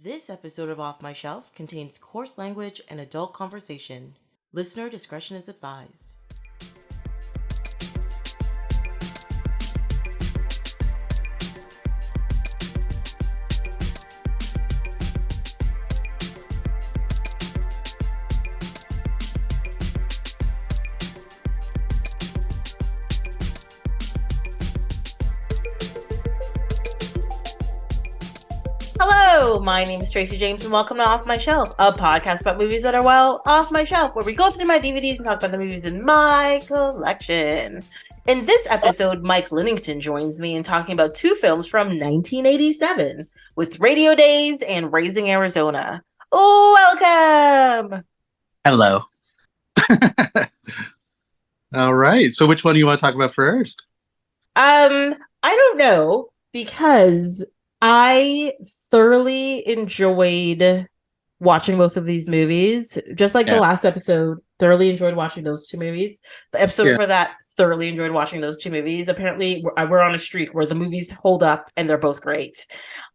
This episode of Off My Shelf contains coarse language and adult conversation. Listener discretion is advised. Hello, my name is Tracy James and welcome to Off My Shelf, a podcast about movies that are, well, off my shelf, where we go through my DVDs and talk about the movies in my collection. In this episode, Mike Linington joins me in talking about two films from 1987 with Radio Days and Raising Arizona. Oh, welcome! Hello. All right. So which one do you want to talk about first? I don't know, because I thoroughly enjoyed watching both of these movies. Just like the last episode, thoroughly enjoyed watching those two movies. The episode for that, thoroughly enjoyed watching those two movies. Apparently, we're on a streak where the movies hold up and they're both great.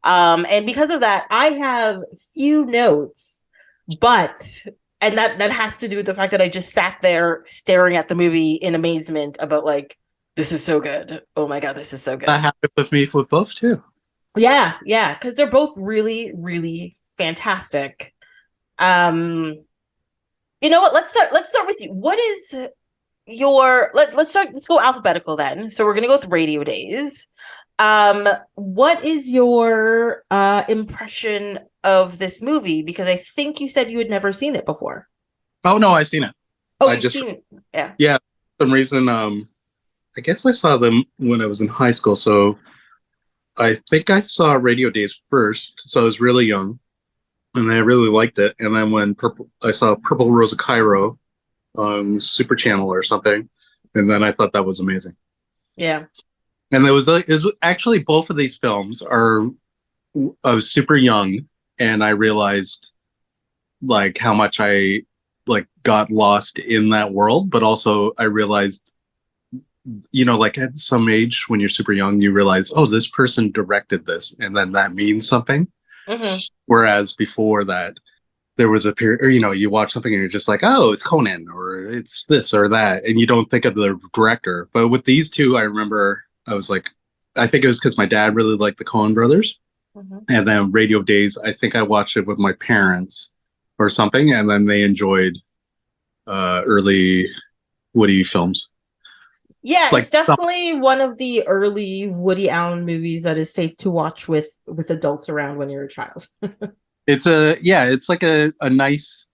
And because of that, I have few notes, and that has to do with the fact that I just sat there staring at the movie in amazement about, like, this is so good. Oh my God, this is so good. That happened with me with both too. Yeah, because they're both really, really fantastic. You know what? Let's start with you. What is your let's go alphabetical then. So we're gonna go with Radio Days. What is your impression of this movie? Because I think you said you had never seen it before. Oh no, I've seen it. Oh, you've seen it. Yeah. Yeah. For some reason, I guess I saw them when I was in high school, so I think I saw Radio Days first, so I was really young, and I really liked it. And then when I saw Purple Rose of Cairo on Super Channel or something, and then I thought that was amazing. Yeah. And it was actually both of these films I was super young, and I realized like how much I like got lost in that world, but also I realized, you know, like at some age when you're super young, you realize, oh, this person directed this, and then that means something. Mm-hmm. Whereas before that, there was a period, or, you know, you watch something and you're just like, oh, it's Coen, or it's this or that, and you don't think of the director. But with these two, I remember I was like, I think it was because my dad really liked the Coen brothers. Mm-hmm. And then Radio Days, I think I watched it with my parents or something, and then they enjoyed early Woody films. Yeah, like, it's definitely one of the early Woody Allen movies that is safe to watch with adults around when you're a child. It's like a nice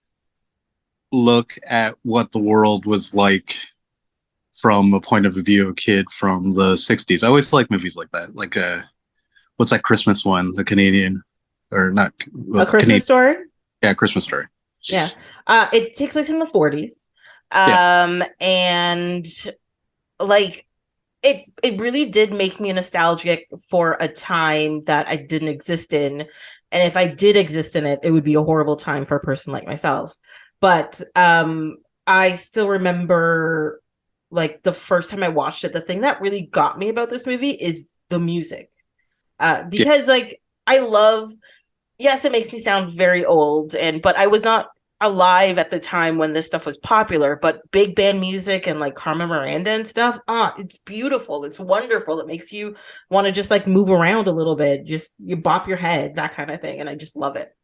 look at what the world was like from a point of view of a kid from the 60s. I always like movies like that. Like what's that Christmas one? The Canadian, or not? A Christmas Story? Yeah, Christmas Story. Yeah. It takes place in the 40s. And like it really did make me nostalgic for a time that I didn't exist in. And if I did exist in it, it would be a horrible time for a person like myself. But I still remember, like, the first time I watched it, the thing that really got me about this movie is the music. Because like, I love, yes, it makes me sound very old, but I was not alive at the time when this stuff was popular, but big band music and like Carmen Miranda and stuff, it's beautiful, it's wonderful, it makes you want to just like move around a little bit, just you bop your head, that kind of thing, and I just love it.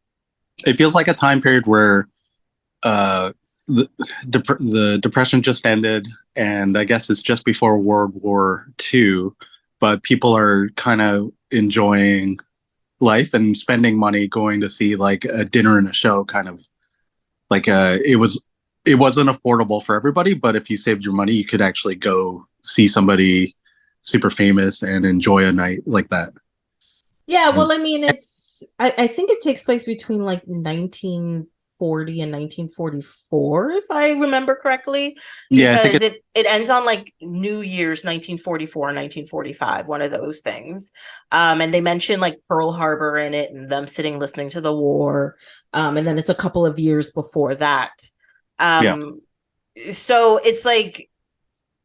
It feels like a time period where the Depression just ended, and I guess it's just before World War II, but people are kind of enjoying life and spending money going to see like a dinner and a show, kind of like it wasn't affordable for everybody, but if you saved your money, you could actually go see somebody super famous and enjoy a night like that. Yeah, well, I mean, I think it takes place between like 1940 and 1944, if I remember correctly. Yeah, because it ends on like New Year's 1944 or 1945, one of those things. And they mention like Pearl Harbor in it and them sitting listening to the war. And then it's a couple of years before that. So it's like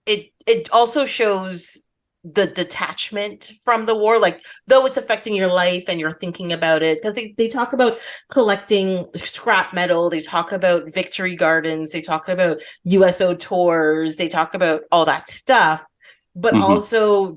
it also shows the detachment from the war, like though it's affecting your life and you're thinking about it, because they talk about collecting scrap metal, they talk about victory gardens, they talk about USO tours, they talk about all that stuff, but Hmm. also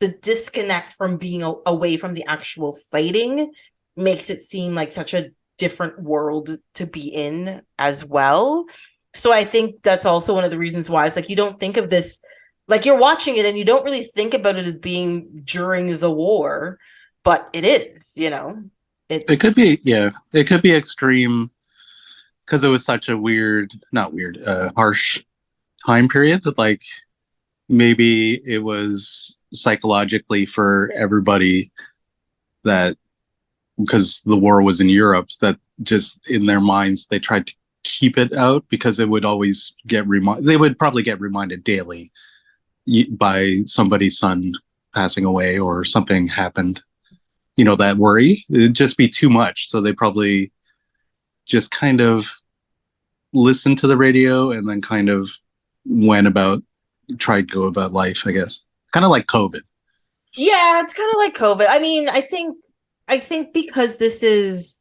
the disconnect from being away from the actual fighting makes it seem like such a different world to be in as well. So I think that's also one of the reasons why it's like you don't think of this, like you're watching it and you don't really think about it as being during the war, but it is, It it's could be, yeah, it could be extreme because it was such a weird, not weird, harsh time period. Like maybe it was psychologically for everybody that because the war was in Europe, that just in their minds they tried to keep it out because it would always get they would probably get reminded daily by somebody's son passing away or something happened. That worry, it'd just be too much. So they probably just kind of listened to the radio and then kind of went about, tried to go about life, I guess. Kind of like COVID. yeah, it's kind of like COVID. I mean, I think because this is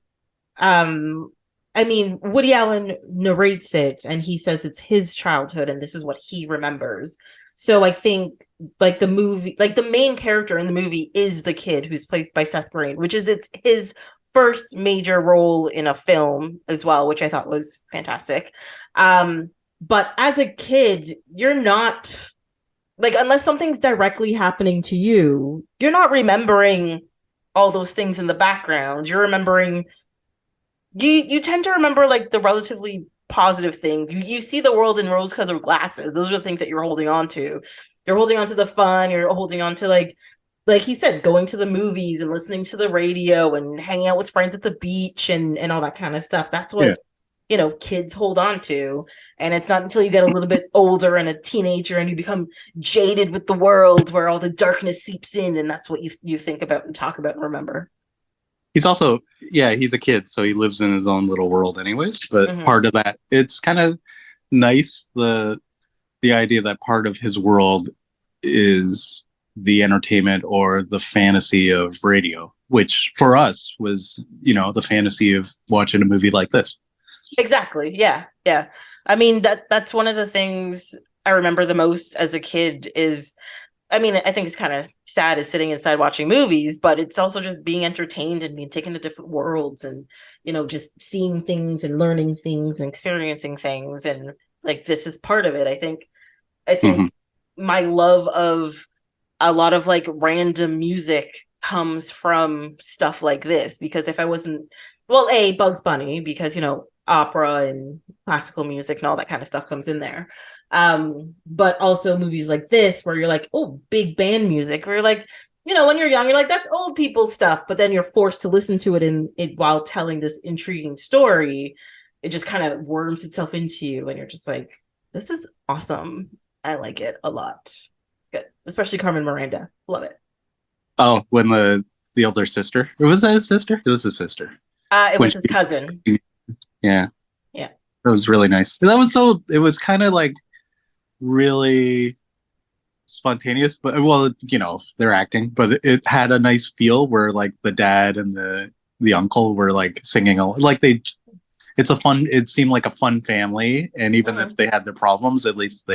I mean, Woody Allen narrates it and he says it's his childhood and this is what he remembers. So I think like the movie, like the main character in the movie is the kid who's played by Seth Green, which is it's his first major role in a film as well, which I thought was fantastic. But as a kid, you're not like, unless something's directly happening to you, you're not remembering all those things in the background. You're remembering, you tend to remember like the relatively positive things. You see the world in rose colored glasses. Those are the things that you're holding on to. You're holding on to the fun. You're holding on to like he said, going to the movies and listening to the radio and hanging out with friends at the beach and all that kind of stuff. That's Yeah. what kids hold on to. And it's not until you get a little bit older and a teenager and you become jaded with the world where all the darkness seeps in, and that's what you think about and talk about and remember. He's also, yeah, he's a kid, so he lives in his own little world anyways. But Mm-hmm. part of that, it's kind of nice, the idea that part of his world is the entertainment or the fantasy of radio, which for us was, the fantasy of watching a movie like this. Exactly. Yeah. Yeah. I mean, that's one of the things I remember the most as a kid is, I mean, I think it's kind of sad is sitting inside watching movies, but it's also just being entertained and being taken to different worlds and, just seeing things and learning things and experiencing things. And like, this is part of it. I think Hmm. my love of a lot of like random music comes from stuff like this, because if I wasn't, well, a Bugs Bunny, because opera and classical music and all that kind of stuff comes in there, but also movies like this where you're like, oh, big band music, where you're like, when you're young you're like, that's old people stuff, but then you're forced to listen to it in it while telling this intriguing story. It just kind of worms itself into you and you're just like, this is awesome. I like it a lot. Good, especially Carmen Miranda. Love it. Oh, when the older sister, it was a sister. It was a sister It when was his cousin. yeah, Yeah. that was really nice. That was so. It was kind of like really spontaneous, but well, they're acting, but it had a nice feel where like the dad and the uncle were like singing like they. It's a fun. It seemed like a fun family, and even if Mhm. they had their problems, at least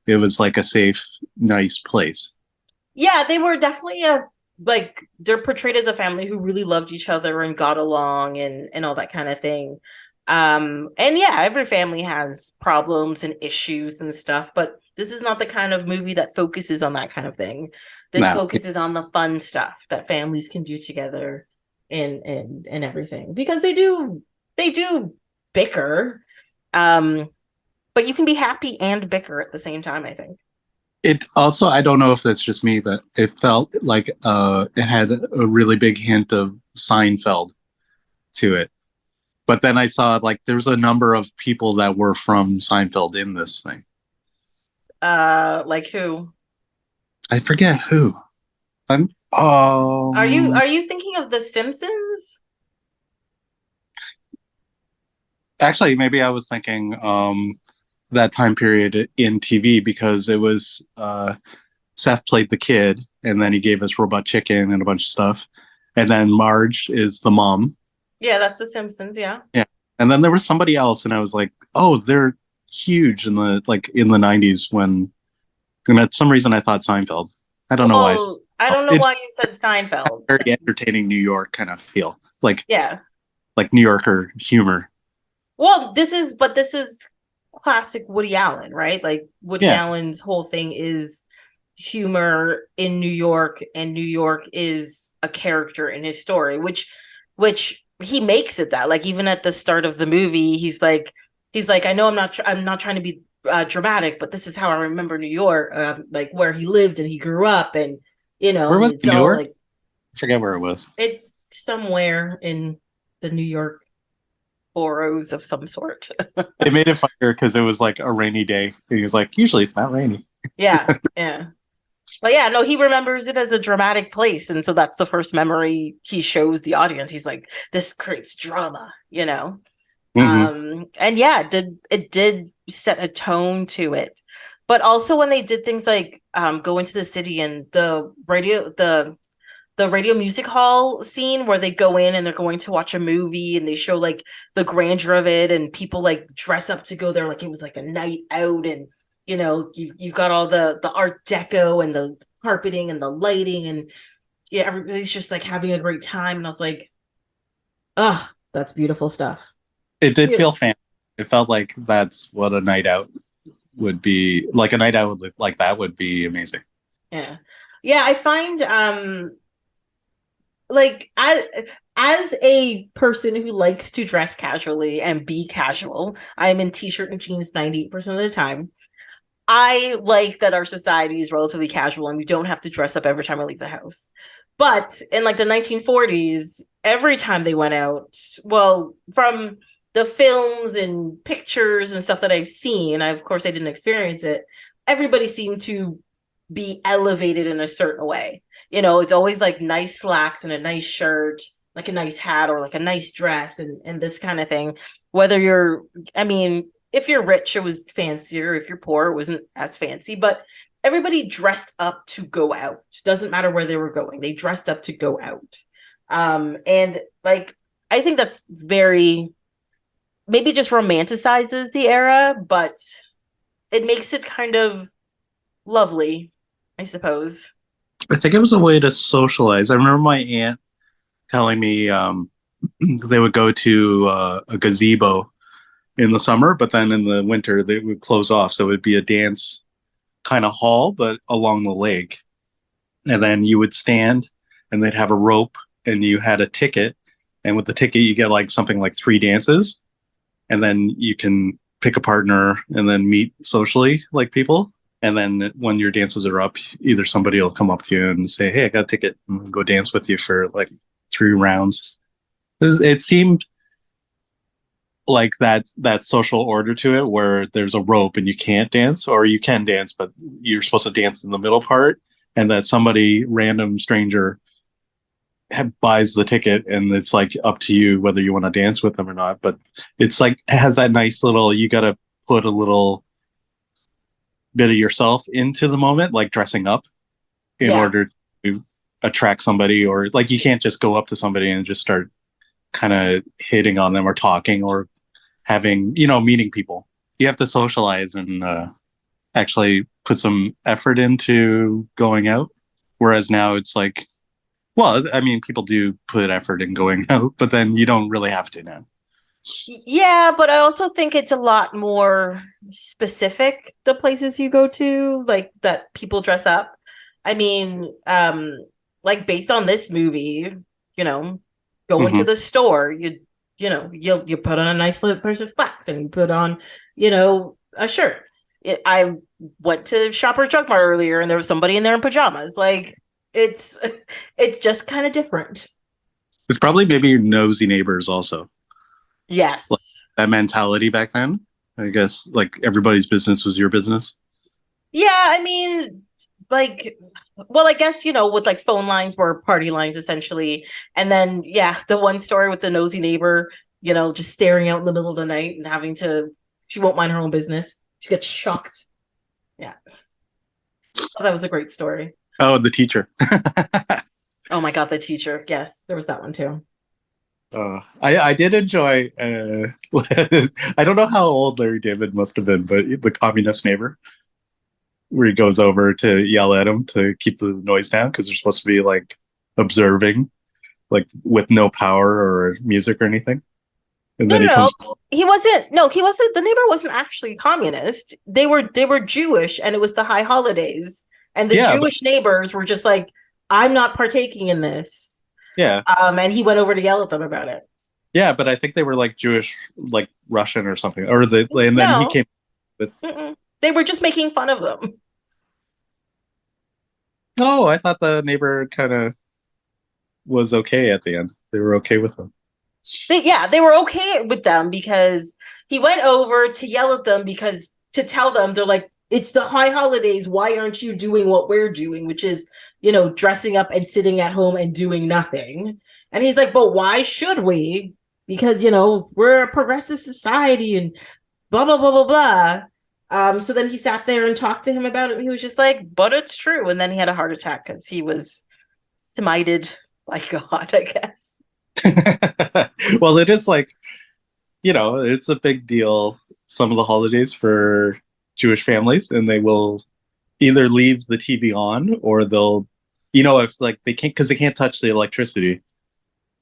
it was like a safe, nice place. Yeah, they were definitely a like they're portrayed as a family who really loved each other and got along and all that kind of thing. And yeah, every family has problems and issues and stuff, but this is not the kind of movie that focuses on that kind of thing. This Now, focuses on the fun stuff that families can do together and everything, because they do bicker. Um, but you can be happy and bicker at the same time, I think. it also, I don't know if that's just me, but it felt like it had a really big hint of Seinfeld to it. But then I saw like there's a number of people that were from Seinfeld in this thing. Like who? I forget who. I'm Are you thinking of The Simpsons? actually maybe I was thinking that time period in TV because it was Seth played the kid, and then he gave us Robot Chicken and a bunch of stuff, and then Marge is the mom. Yeah, that's The Simpsons. Yeah. Yeah, and then there was somebody else, and I was like, oh, they're huge in the '90s when, and for some reason I thought Seinfeld. I don't know why. Well, I Oh, don't know it's why you said Seinfeld. very entertaining New York kind of feel, Yeah. like New Yorker humor. Well, this is classic Woody Allen, right? Like Woody Yeah, Allen's whole thing is humor in New York, and New York is a character in his story, which he makes it that. Like even at the start of the movie, he's like, I know I'm not trying to be dramatic, but this is how I remember New York, like where he lived and he grew up, and where and was it's it? all Newark? like I forget where it was. it's somewhere in the New York boroughs of some sort. They made it funnier because it was like a rainy day. And he was like, usually it's not rainy. Yeah, yeah. But yeah, no, he remembers it as a dramatic place. And so that's the first memory he shows the audience. He's like, this creates drama. Hmm. And yeah, it did set a tone to it. But also when they did things like go into the city and the radio music hall scene where they go in and they're going to watch a movie and they show like the grandeur of it and people like dress up to go there like it was like a night out, and you've got all the art deco and the carpeting and the lighting, and yeah, everybody's just like having a great time, and I was like, oh, that's beautiful stuff. It did Yeah. feel fancy. It felt like that's what a night out would be. Like a night out would look like that would be amazing. Yeah. Yeah, I find like as a person who likes to dress casually and be casual, I'm in t-shirt and jeans 98% of the time. I like that our society is relatively casual and we don't have to dress up every time I leave the house. But in like the 1940s, every time they went out, well, from the films and pictures and stuff that I've seen, of course I didn't experience it, everybody seemed to be elevated in a certain way. It's always like nice slacks and a nice shirt, like a nice hat or like a nice dress and this kind of thing. Whether I mean, if you're rich, it was fancier. If you're poor, it wasn't as fancy. But everybody dressed up to go out. Doesn't matter where they were going. They dressed up to go out. And like I think that's very maybe just romanticizes the era, but it makes it kind of lovely, I suppose. I think it was a way to socialize. I remember my aunt telling me they would go to a gazebo in the summer, but then in the winter they would close off. So it would be a dance kind of hall, but along the lake. And then you would stand and they'd have a rope and you had a ticket. And with the ticket, you get like something like three dances. And then you can pick a partner and then meet socially like people. And then when your dances are up, either somebody will come up to you and say, hey, I got a ticket and go dance with you for like 3 rounds. It seemed like that social order to it where there's a rope and you can't dance, or you can dance but you're supposed to dance in the middle part, and that somebody random stranger buys the ticket and it's like up to you whether you want to dance with them or not. But it's like it has that nice little, you got to put a little bit of yourself into the moment, like dressing up in Yeah. order to attract somebody, or like you can't just go up to somebody and just start kind of hitting on them or talking or having, meeting people. You have to socialize and actually put some effort into going out. Whereas now it's like, well, I mean, people do put effort in going out, but then you don't really have to now. Yeah, but I also think it's a lot more specific, the places you go to, like that people dress up. I mean, like based on this movie, you know, go into Hmm. the store, you put on a nice little pair of slacks and you put on, a shirt. I went to Shopper Drug Mart earlier and there was somebody in there in pajamas. Like it's it's just kind of different. It's probably maybe your nosy neighbors also. Like Yes. that mentality back then. I guess like everybody's business was your business. Yeah, I mean, like, well, I guess, with like phone lines were party lines essentially. And then, yeah, the one story with the nosy neighbor, just staring out in the middle of the night and she won't mind her own business. She gets shocked. Yeah. Oh, that was a great story. Oh, the teacher. Oh my God, the teacher. Yes, there was that one too. I did enjoy. I don't know how old Larry David must have been, but the communist neighbor, where he goes over to yell at him to keep the noise down because they're supposed to be like observing, like with no power or music or anything. And No, then no, he comes. no. He wasn't. No, he wasn't. The neighbor wasn't actually communist. They were Jewish, and it was the high holidays, and the Yeah, but Jewish neighbors were just like, "I'm not partaking in this." yeah, And he went over to yell at them about it. yeah, but I think they were like Jewish, like Russian or something, or and then he No, came with. they were just making fun of them. Oh, I thought the neighbor kind of was okay at the end. They were okay with him. They were okay with them because he went over to yell at them because to tell them they're like, it's the high holidays. Why aren't you doing what we're doing, which is, dressing up and sitting at home and doing nothing? And he's like, but why should we? Because, we're a progressive society and blah, blah, blah, blah, blah. So then he sat there and talked to him about it. And he was just like, but it's true. And then he had a heart attack because he was smited by God, I guess. Well, it is like, it's a big deal. Some of the holidays for Jewish families, and they will either leave the TV on or they'll, if like they can't, because they can't touch the electricity.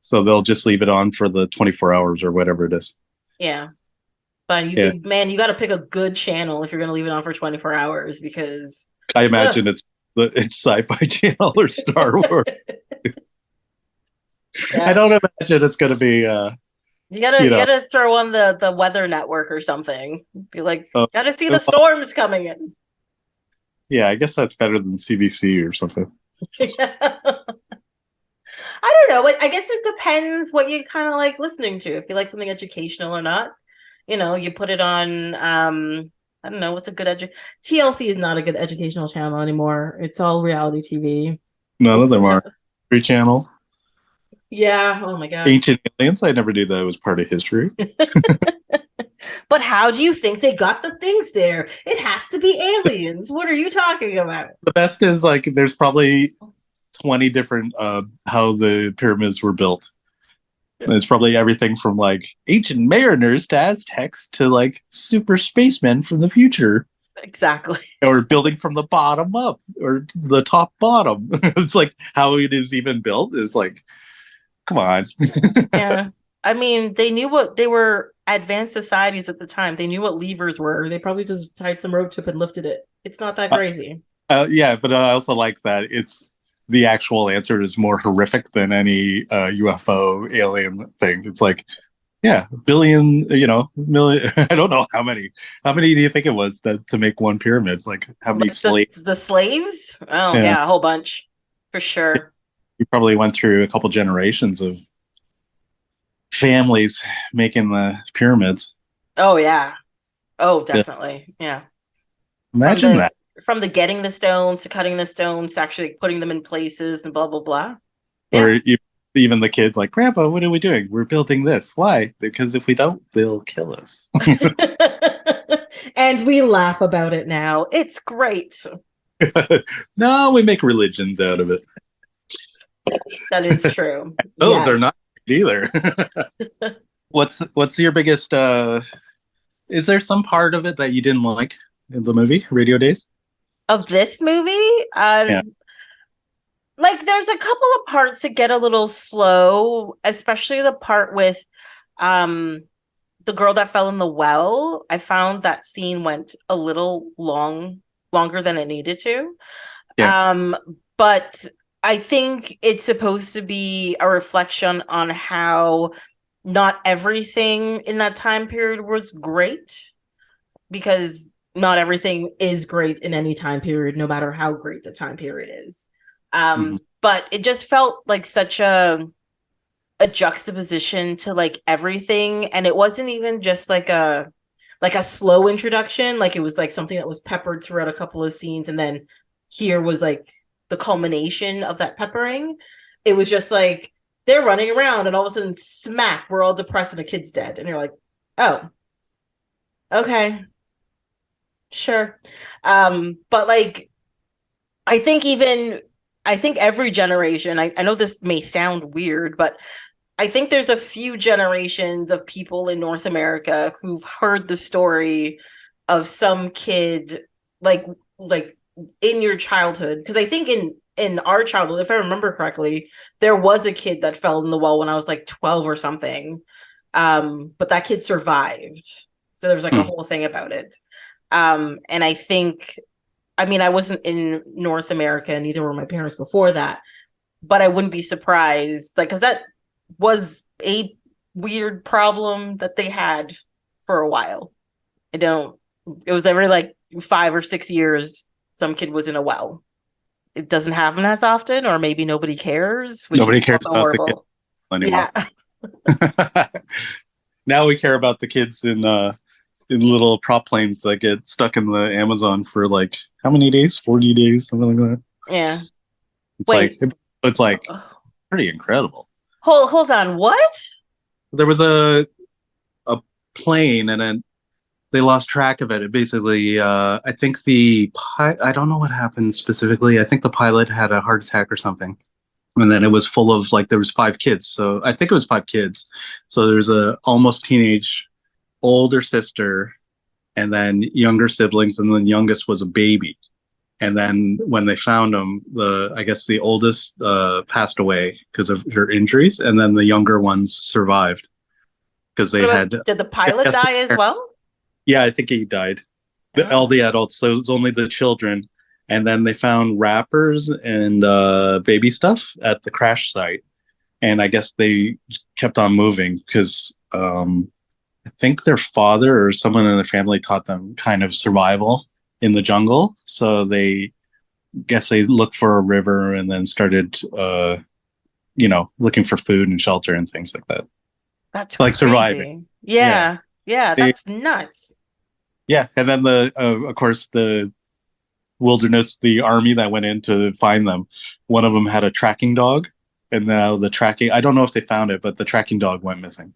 So they'll just leave it on for the 24 hours or whatever it is. Yeah. But you got to pick a good channel if you're going to leave it on for 24 hours because I imagine it's Sci-Fi Channel or Star Wars. Yeah. I don't imagine it's going to be. You gotta throw on the Weather Network or something. Be like, gotta see the storms coming in. Yeah, I guess that's better than CBC or something. I don't know. I guess it depends what you kind of like listening to. If you like something educational or not, you put it on. I don't know what's a good TLC is not a good educational channel anymore. It's all reality TV. None of them are. Free Channel. Yeah. Oh my God. Ancient Aliens. I never knew that was part of history. But how do you think they got the things there? It has to be aliens. What are you talking about? The best is like there's probably 20 different how the pyramids were built. And it's probably everything from like ancient mariners to Aztecs to like super spacemen from the future. Exactly. Or building from the bottom up or the top bottom. It's like how it is even built is like, come on. Yeah. I mean, they knew what they were advanced societies at the time. They knew what levers were. They probably just tied some rope to it and lifted it. It's not that crazy. Yeah, but I also like that it's the actual answer is more horrific than any UFO alien thing. It's like, yeah, billion, million. I don't know how many. How many do you think it was to make one pyramid? Like how many slaves? The slaves? Oh yeah, a whole bunch for sure. You probably went through a couple generations of families making the pyramids. Oh yeah. Oh, definitely. Yeah. Imagine that. From the getting the stones to cutting the stones to actually putting them in places and blah blah blah. Or even the kid like, Grandpa, what are we doing? We're building this. Why? Because if we don't, they'll kill us. And we laugh about it now. It's great. No, we make religions out of it. That is true. Those are not either. What's your biggest is there some part of it that you didn't like in the movie Radio Days? Of this movie? Like there's a couple of parts that get a little slow, especially the part with the girl that fell in the well. I found that scene went a little longer than it needed to. Yeah. But I think it's supposed to be a reflection on how not everything in that time period was great, because not everything is great in any time period, no matter how great the time period is. But it just felt like such a juxtaposition to like everything, and it wasn't even just like a slow introduction. Like it was like something that was peppered throughout a couple of scenes, and then here was like the culmination of that peppering. It was just like they're running around and all of a sudden smack, we're all depressed and a kid's dead, and you're like, oh, okay. Sure. But like I think even I think every generation, I know this may sound weird, but I think there's a few generations of people in North America who've heard the story of some kid like like in your childhood. Because I think in our childhood, if I remember correctly, there was a kid that fell in the well when I was like 12 or something. But that kid survived. So there was like a Hmm. whole thing about it. And I think I mean, I wasn't in North America, neither were my parents before that, but I wouldn't be surprised, like, because that was a weird problem that they had for a while. I don't, it was every like 5 or 6 years, some kid was in a well. It doesn't happen as often, or maybe nobody cares, which is Nobody cares also about the kids horrible. anymore. Yeah. Now we care about the kids in little prop planes that get stuck in the Amazon for like how many days? 40 days, something like that. Yeah. It's like Wait. it's like pretty incredible. Hold on. What? There was a plane and then they lost track of it. It basically I think I don't know what happened specifically. I think the pilot had a heart attack or something. And then it was full of like there was 5 kids. So I think it was 5 kids. So there's a almost teenage older sister and then younger siblings and the youngest was a baby. And then when they found him, the I guess the oldest passed away because of her injuries, and then the younger ones survived because What they about, had. did the I pilot guess die as well? yeah, I think he died. All Oh. the adults, so it was only the children, and then they found wrappers and baby stuff at the crash site, and I guess they kept on moving because I think their father or someone in the family taught them kind of survival in the jungle, so they guess they looked for a river and then started looking for food and shelter and things like that, That's like surviving. crazy. Yeah. Yeah. Yeah, They, that's nuts. yeah, and then the of course the wilderness, the army that went in to find them, one of them had a tracking dog, and now the tracking, I don't know if they found it, but the tracking dog went missing,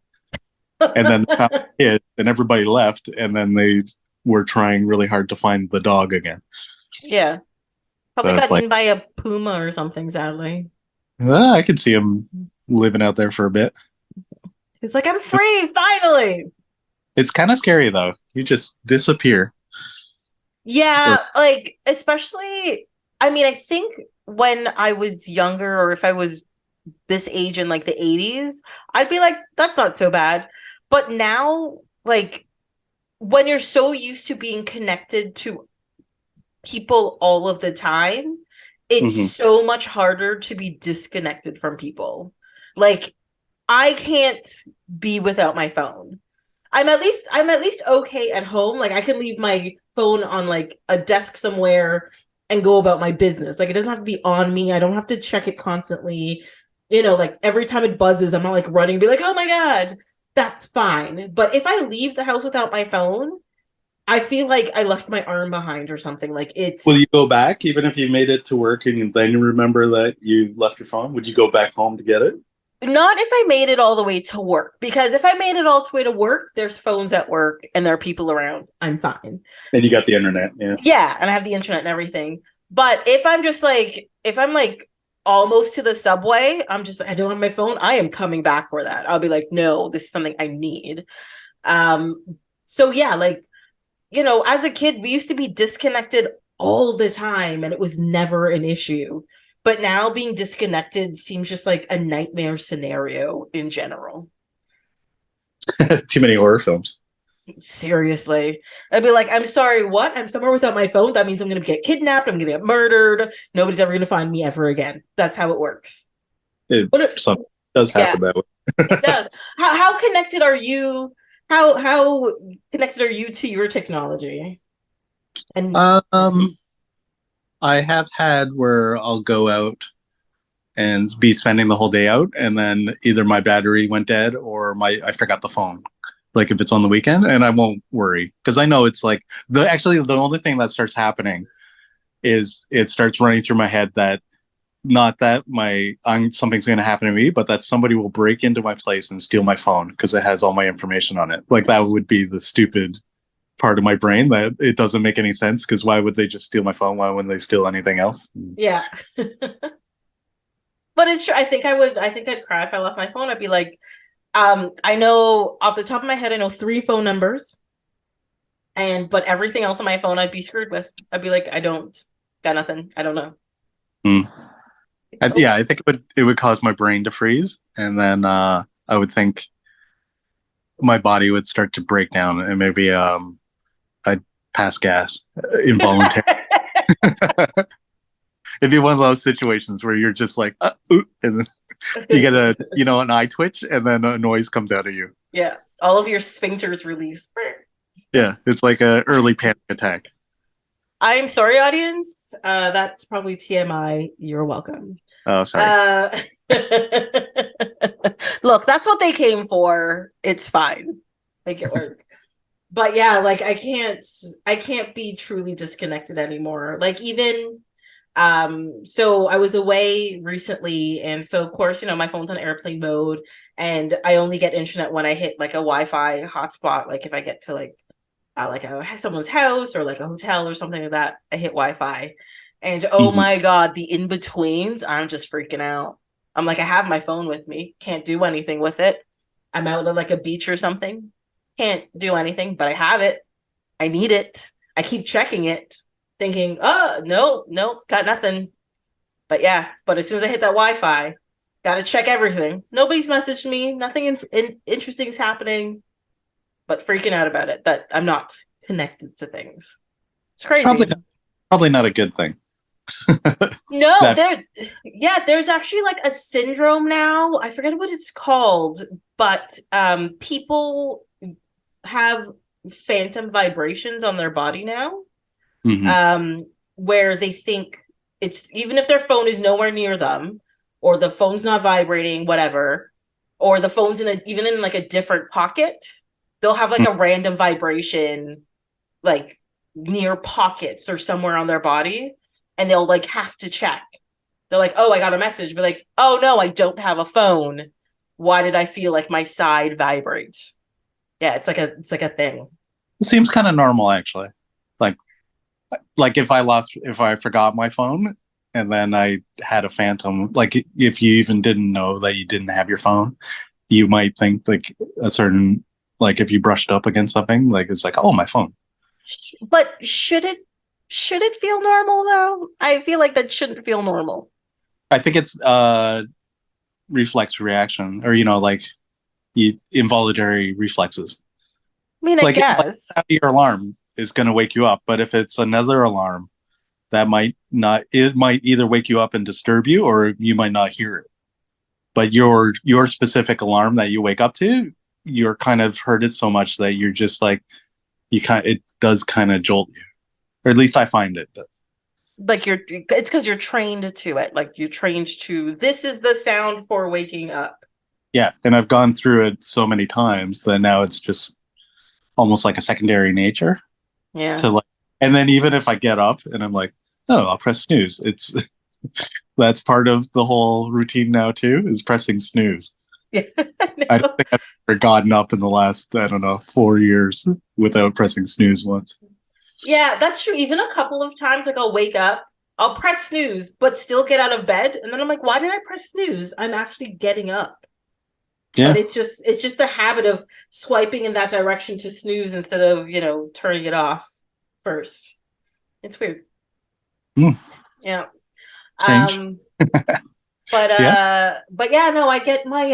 and then they found it and everybody left, and then they were trying really hard to find the dog again. Yeah. Probably So it's got like, eaten by a puma or something, sadly. I could see him living out there for a bit. He's like, I'm free, finally. It's kind of scary though. You just disappear. Yeah, Or like, especially, I mean, I think when I was younger, or if I was this age in like the 80s, I'd be like, that's not so bad. But now, like, when you're so used to being connected to people all of the time, it's Mhm. so much harder to be disconnected from people. Like, I can't be without my phone. I'm at least okay at home. Like I can leave my phone on like a desk somewhere and go about my business. Like it doesn't have to be on me. I don't have to check it constantly. Like every time it buzzes, I'm not like running and be like, oh my God, that's fine. But if I leave the house without my phone, I feel like I left my arm behind or something. Like Will it's you go back even if you made it to work and then you remember that you left your phone? Would you go back home to get it? not if I made it all the way to work, because if I made it all the way to work, there's phones at work and there are people around. I'm fine. And you got the internet, yeah. Yeah, and I have the internet and everything. But if I'm like almost to the subway, I don't have my phone. I am coming back for that. I'll be like, no, this is something I need. Um, so yeah, like, as a kid, we used to be disconnected all the time and it was never an issue. But now being disconnected seems just like a nightmare scenario in general. Too many horror films. Seriously. I'd be like, I'm sorry, what? I'm somewhere without my phone. That means I'm going to get kidnapped. I'm going to get murdered. Nobody's ever going to find me ever again. That's how it works. It What if, some does yeah, happen that way. it does. How connected are you? How connected are you to your technology? And Um, I have had where I'll go out and be spending the whole day out, and then either my battery went dead or my I forgot the phone. Like if it's on the weekend, and I won't worry because I know it's like the only thing that starts happening is it starts running through my head that not that something's going to happen to me, but that somebody will break into my place and steal my phone because it has all my information on it. Like that would be the stupid. part of my brain that it doesn't make any sense because why would they just steal my phone? Why wouldn't they steal anything else? Yeah. But it's true. I think I'd cry if I left my phone. I'd be like, I know off the top of my head, I know 3 phone numbers, but everything else on my phone I'd be screwed with. I'd be like, I don't got nothing. I don't know. Mm. Oh, Yeah, I think it would cause my brain to freeze, and then I would think my body would start to break down, and maybe I'd pass gas involuntarily. It'd be one of those situations where you're just like, ooh, and then you get an eye twitch, and then a noise comes out of you. yeah. All of your sphincters release. Yeah, it's like a early panic attack. I'm sorry, audience. That's probably TMI. You're welcome. Oh, sorry. Uh, Look, that's what they came for. It's fine. Make it work. But yeah, like I can't be truly disconnected anymore. Like even so I was away recently, and so of course, my phone's on airplane mode, and I only get internet when I hit like a Wi-Fi hotspot, like if I get to someone's house or like a hotel or something like that, I hit Wi-Fi. And oh Mhm. my God, the in-betweens, I'm just freaking out. I'm like, I have my phone with me, can't do anything with it. I'm out at like a beach or something, can't do anything, but I have it. I need it. I keep checking it, thinking, oh, no, no, got nothing. But yeah, but as soon as I hit that Wi-Fi, got to check everything. Nobody's messaged me. Nothing interesting is happening, but freaking out about it that I'm not connected to things. It's It's probably crazy. probably not a good thing. No, That there's actually like a syndrome now. I forget what it's called, but people have phantom vibrations on their body now. mhm. Where they think it's even if their phone is nowhere near them, or the phone's not vibrating, whatever, or the phone's even in like a different pocket, they'll have like a random vibration like near pockets or somewhere on their body, and they'll like have to check. They're like, oh, I got a message, but like, oh no, I don't have a phone. Why did I feel like my side vibrate? Yeah, it's like a thing. It seems kind of normal actually. Like if I forgot my phone and then I had a phantom, like if you even didn't know that you didn't have your phone, you might think like a certain like if you brushed up against something, like it's like, oh, my phone. But should it feel normal though? I feel like that shouldn't feel normal. I think it's reflex reaction or like involuntary reflexes. I mean, I Like guess. your alarm is going to wake you up, but if it's another alarm, that might not. It might either wake you up and disturb you, or you might not hear it. But your specific alarm that you wake up to, you're kind of heard it so much that you're just like it does kind of jolt you, or at least I find it does. Like it's because you're trained to it. Like you're trained to this is the sound for waking up. Yeah, and I've gone through it so many times that now it's just almost like a secondary nature Yeah. to like. And then even if I get up and I'm like, oh, I'll press snooze. It's that's part of the whole routine now too, is pressing snooze. Yeah. I don't think I've ever gotten up in the last, I don't know, 4 years without pressing snooze once. Yeah, that's true. Even a couple of times, like I'll wake up, I'll press snooze, but still get out of bed. And then I'm like, why did I press snooze? I'm actually getting up. But Yeah. it's just the habit of swiping in that direction to snooze instead of, turning it off first. It's weird. Mm, Yeah. strange. Um, but Yeah. but yeah, no, I get my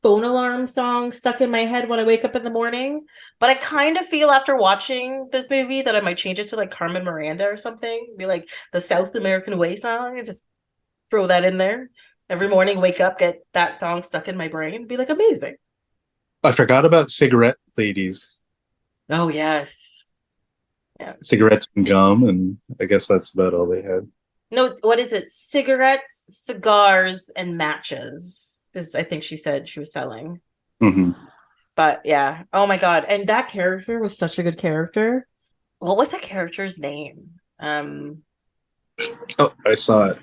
phone alarm song stuck in my head when I wake up in the morning. But I kind of feel after watching this movie that I might change it to like Carmen Miranda or something. Be like the South American Way song and just throw that in there. Every morning, wake up, get that song stuck in my brain, be like amazing. I forgot about cigarette ladies, Oh yes. Yes. cigarettes and gum, and I guess that's about all they had. No, what is it? Cigarettes, cigars, and matches. Is I think she said she was selling. Hmm. But yeah. Oh my God. And that character was such a good character. What was that character's name? Oh, I saw it.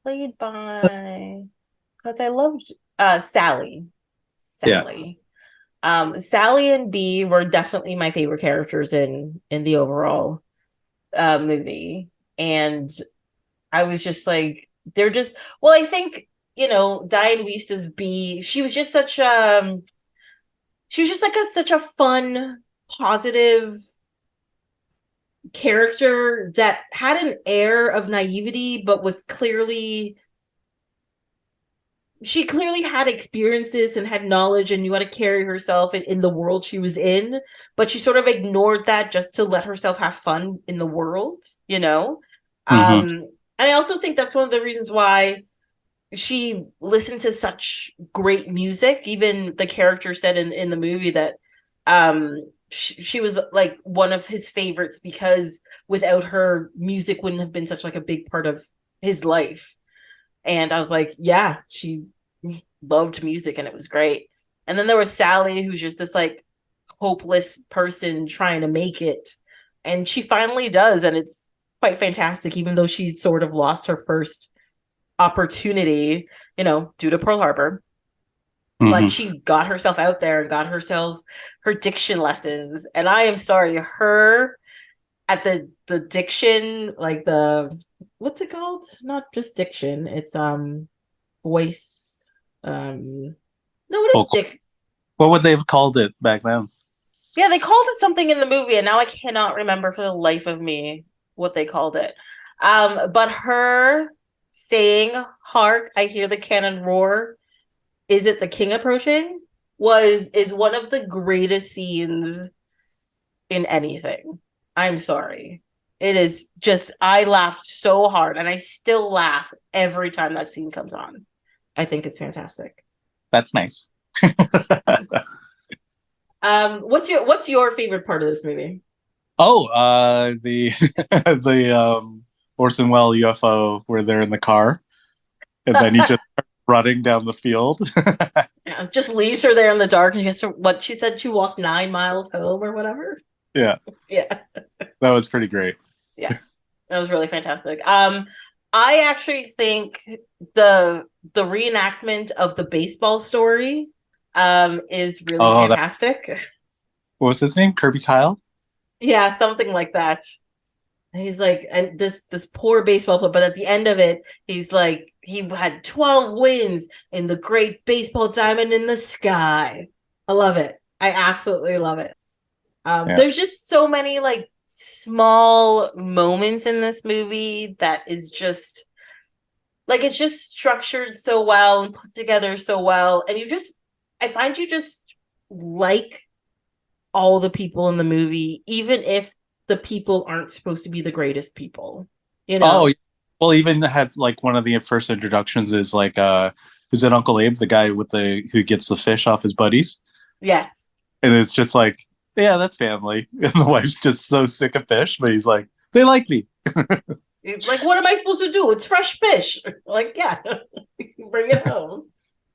Played by because I loved Sally. Yeah. Sally. Sally and B were definitely my favorite characters in the overall movie, and I was just like, they're just well, I think Dianne Wiest as B, she was just like such a fun, positive character that had an air of naivety, but was clearly she clearly had experiences and had knowledge and knew how to carry herself in the world she was in, but she sort of ignored that just to let herself have fun in the world, you know? Mm-hmm. And I also think that's one of the reasons why she listened to such great music. Even the character said in the movie that she was like one of his favorites because without her, music wouldn't have been such like a big part of his life. And I was like, yeah, she loved music and it was great. And then there was Sally, who's just this like hopeless person trying to make it. And she finally does. And it's quite fantastic, even though she sort of lost her first opportunity, due to Pearl Harbor. But Mm-hmm. she got herself out there and got herself her diction lessons. And I am sorry, her at the diction, like the what's it called? Not just diction, it's voice. No, it is Vocal. dick. What would they have called it back then? Yeah, they called it something in the movie, and now I cannot remember for the life of me what they called it. But her saying, "Hark, I hear the cannon roar. Is it the king approaching?" is one of the greatest scenes in anything. I'm sorry. It is just I laughed so hard and I still laugh every time that scene comes on. I think it's fantastic. That's nice. What's your favorite part of this movie? Oh, the the Orson Welles UFO where they're in the car and then he just running down the field. Yeah, just leaves her there in the dark and she has to what she said she walked 9 miles home or whatever. Yeah, Yeah. that was pretty great. Yeah. That was really fantastic. I actually think the the reenactment of the baseball story is really Oh, that fantastic. what was his name? Kirby Kyle? Yeah, something like that. He's like, and this poor baseball player, but at the end of it, he's like, he had 12 wins in the great baseball diamond in the sky. I love it. I absolutely love it. Yeah. There's just so many like small moments in this movie that is just like it's just structured so well and put together so well, and I find you just like all the people in the movie, even if the people aren't supposed to be the greatest people, you Oh, know? well, even had like one of the first introductions is like is it Uncle Abe, the guy with the who gets the fish off his buddies? Yes. And it's just like, yeah, that's family. And the wife's just so sick of fish, but he's like, they like me. Like, what am I supposed to do? It's fresh fish. Like, yeah, bring it home.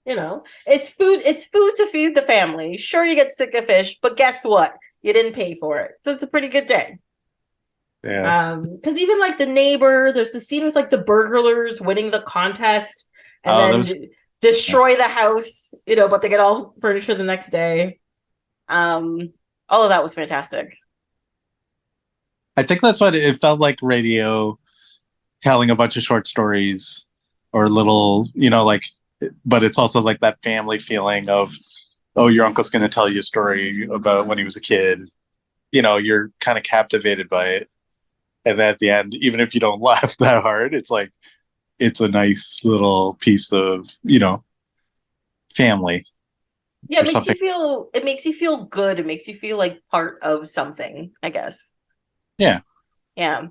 It's food to feed the family. Sure, you get sick of fish, but guess what? You didn't pay for it. So it's a pretty good day. Yeah. Because even like the neighbor, there's the scene with like the burglars winning the contest and Oh, that then was destroy the house, but they get all furniture the next day. Um, all of that was fantastic. I think that's what it felt like radio telling a bunch of short stories or little, like but it's also like that family feeling of, oh, your uncle's going to tell you a story about when he was a kid. You're kind of captivated by it. And then at the end, even if you don't laugh that hard, it's like it's a nice little piece of, family Yeah, or something. it makes you feel good. It makes you feel like part of something, I guess. Yeah. Yeah.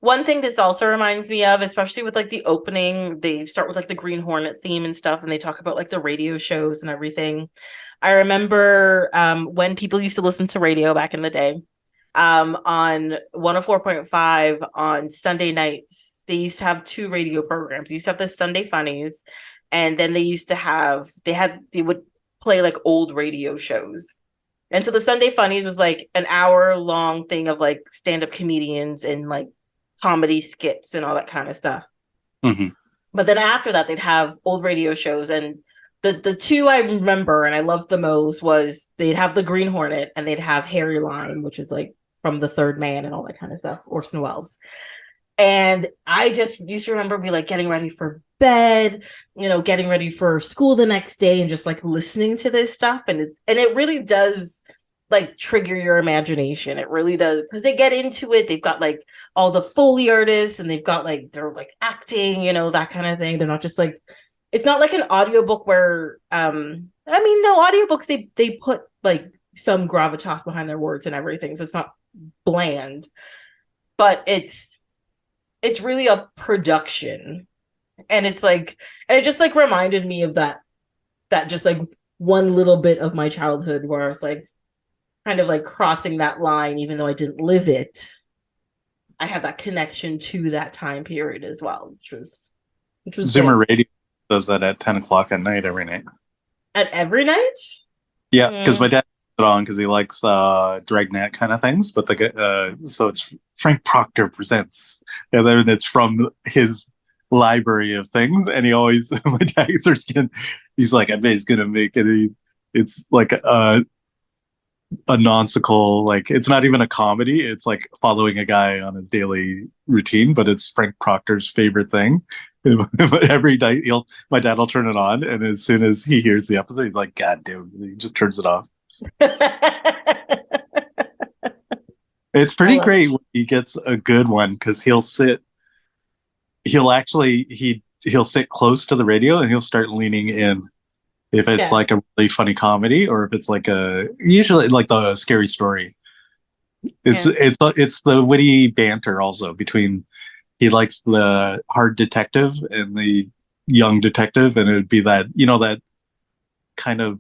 One thing this also reminds me of, especially with like the opening, they start with like the Green Hornet theme and stuff, and they talk about like the radio shows and everything. I remember when people used to listen to radio back in the day, on 104.5 on Sunday nights, they used to have two radio programs. They used to have the Sunday Funnies, and then they would play like old radio shows. And so the Sunday Funnies was like an hour long thing of like stand-up comedians and like comedy skits and all that kind of stuff. Hmm. But then after that, they'd have old radio shows. And the two I remember and I loved the most was they'd have the Green Hornet and they'd have Harry Lime, which is like from The Third Man and all that kind of stuff, Orson Welles. And I just used to remember me like getting ready for bed, getting ready for school the next day and just like listening to this stuff. And it really does like trigger your imagination. It really does. Because they get into it. They've got like all the Foley artists and they've got like they're like acting, that kind of thing. They're not just like it's not like an audiobook where no, audiobooks they put like some gravitas behind their words and everything. So it's not bland. But it's really a production, and it's like, and it just like reminded me of that just like one little bit of my childhood where I was like kind of like crossing that line, even though I didn't live it. I have that connection to that time period as well, which was Zoomer good. Radio does that at 10 o'clock at night every night. At every night. Yeah, because my Mm. dad put it on because he likes dragnet kind of things. But so it's Frank Proctor presents, and then it's from his library of things. And he always my dad starts getting, he's like, I bet he's gonna make it. It's like a nonsensical, like it's not even a comedy. It's like following a guy on his daily routine, but it's Frank Proctor's favorite thing. Every night, my dad will turn it on, and as soon as he hears the episode, he's like, "God damn!" He just turns it off. It's I pretty love it. great when he gets a good one because he'll actually he'll sit close to the radio and he'll start leaning in if it's Yeah. like a really funny comedy or if it's like a usually like the scary story. It's Yeah. it's the witty banter also between he likes the hard detective and the young detective, and it would be that that kind of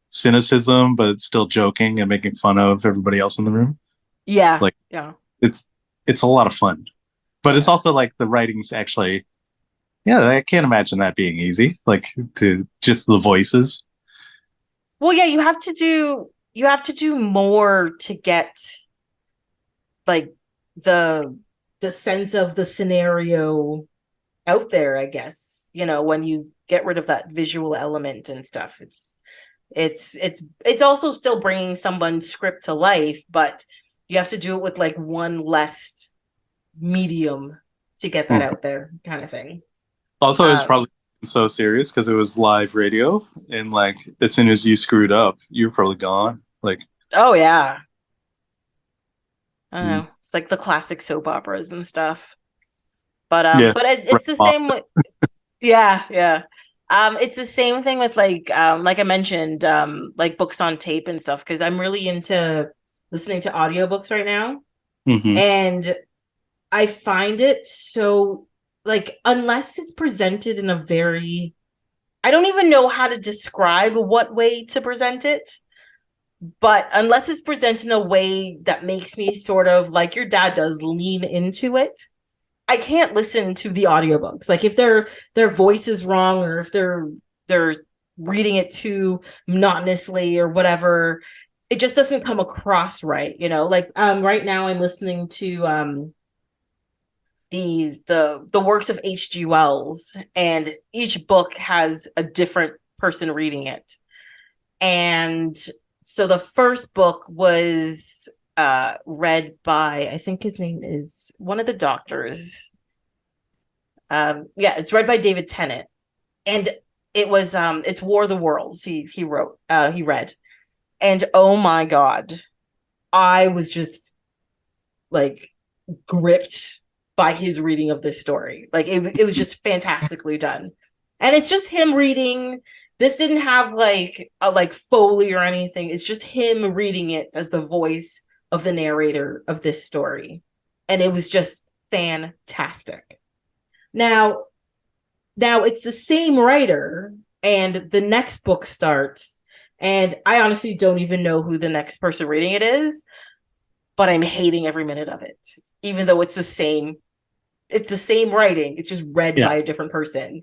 cynicism, but still joking and making fun of everybody else in the room. It's Yeah. like Yeah. it's it's a lot of fun, but it's Yeah. also like the writing's actually yeah. I can't imagine that being easy. Like to just the voices. Well, yeah, you have to do more to get like the the sense of the scenario out there, I guess. When you get rid of that visual element and stuff, it's also still bringing someone's script to life, but you have to do it with like one less medium to get that Mhm. out there, kind of thing. Also, it's Um, probably so serious because it was live radio, and like as soon as you screwed up, you're probably gone. Like, oh yeah, I don't mm, know. It's like the classic soap operas and stuff. But yeah, right it's the off. same with yeah, yeah. It's the same thing with like I mentioned, like books on tape and stuff, because I'm really into listening to audiobooks right now. Hmm. And I find it so like unless it's presented in a very I don't even know how to describe what way to present it, but unless it's presented in a way that makes me sort of like your dad does lean into it, I can't listen to the audiobooks. Like if their voice is wrong or if they're reading it too monotonously or whatever, it just doesn't come across right, Like right now I'm listening to the works of H.G. Wells, and each book has a different person reading it. And so the first book was read by, I think his name is one of the doctors. Yeah, it's read by David Tennant, and it's War of the Worlds. He read, and oh my god, I was just like gripped by his reading of this story. Like it was just fantastically done. And it's just him reading. This didn't have like a like Foley or anything. It's just him reading it as the voice of the narrator of this story. And it was just fantastic. Now, now it's the same writer, and the next book starts, and I honestly don't even know who the next person reading it is, but I'm hating every minute of it, even though it's the same writing. It's just read Yeah, by a different person.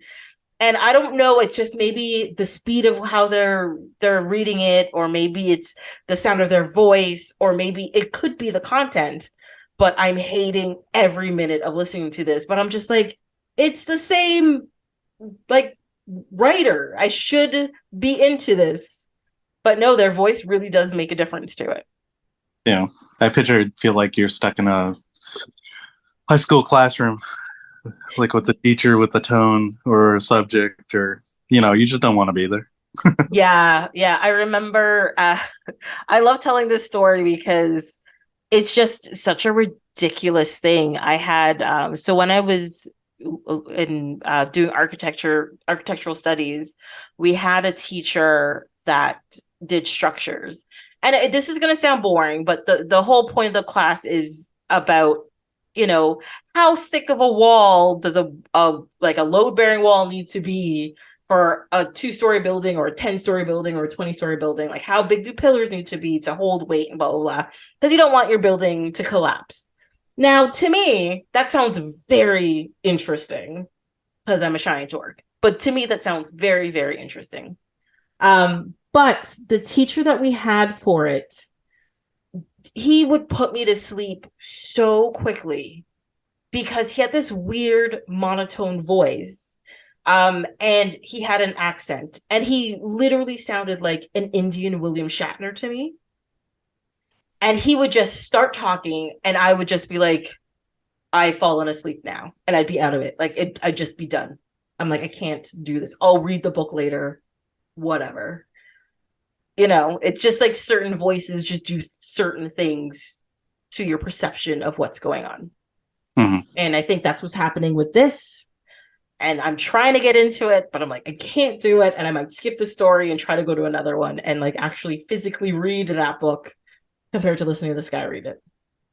And I don't know, it's just maybe the speed of how they're reading it, or maybe it's the sound of their voice, or maybe it could be the content, but I'm hating every minute of listening to this. But I'm just like, it's the same like writer. I should be into this. But no, their voice really does make a difference to it. Yeah, I feel like you're stuck in a high school classroom, like with a teacher with a tone or a subject, or you just don't want to be there. Yeah, yeah. I remember I love telling this story because it's just such a ridiculous thing. I had so when I was in doing architectural studies, we had a teacher that did structures. And this is going to sound boring, but the whole point of the class is about, you know, how thick of a wall does a like a load bearing wall need to be for a 2-story building or a 10-story building or a 20-story building? Like, how big do pillars need to be to hold weight and blah, blah, blah. Because you don't want your building to collapse. Now, to me, that sounds very interesting because I'm a shy dork. But to me, that sounds very, very interesting. But the teacher that we had for it, he would put me to sleep so quickly because he had this weird monotone voice. And he had an accent, and he literally sounded like an Indian William Shatner to me. And he would just start talking, and I would just be like, I've fallen asleep now, and I'd be out of it. Like, I'd just be done. I'm like, I can't do this. I'll read the book later, whatever. It's just like certain voices just do certain things to your perception of what's going on. Mm-hmm. And I think that's what's happening with this. And I'm trying to get into it, but I'm like, I can't do it. And I might skip the story and try to go to another one and like actually physically read that book compared to listening to this guy read it.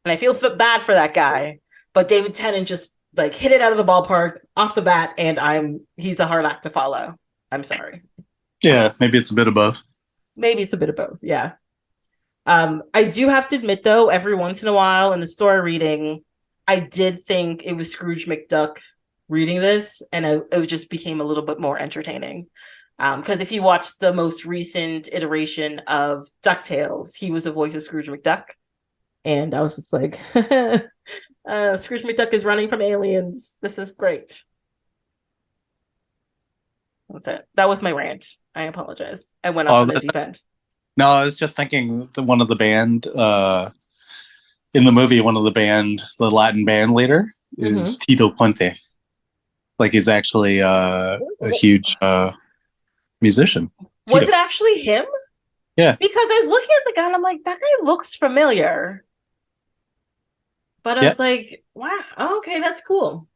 And I feel bad for that guy, but David Tennant just like hit it out of the ballpark off the bat, and he's a hard act to follow. I'm sorry. Yeah, maybe it's a bit of both. Maybe it's a bit of both. Yeah. I do have to admit though, every once in a while in the story reading, I did think it was Scrooge McDuck reading this, and it just became a little bit more entertaining. Because if you watch the most recent iteration of DuckTales, he was the voice of Scrooge McDuck. And I was just like, Scrooge McDuck is running from aliens. This is great. That's it. That was my rant. I apologize. I went off on a deep end. No, I was just thinking that one of the band, in the movie, the Latin band leader is Tito Puente. Like, he's actually a huge musician. Was it actually him? Yeah. Because I was looking at the guy and I'm like, that guy looks familiar. But I was like, wow, okay, that's cool.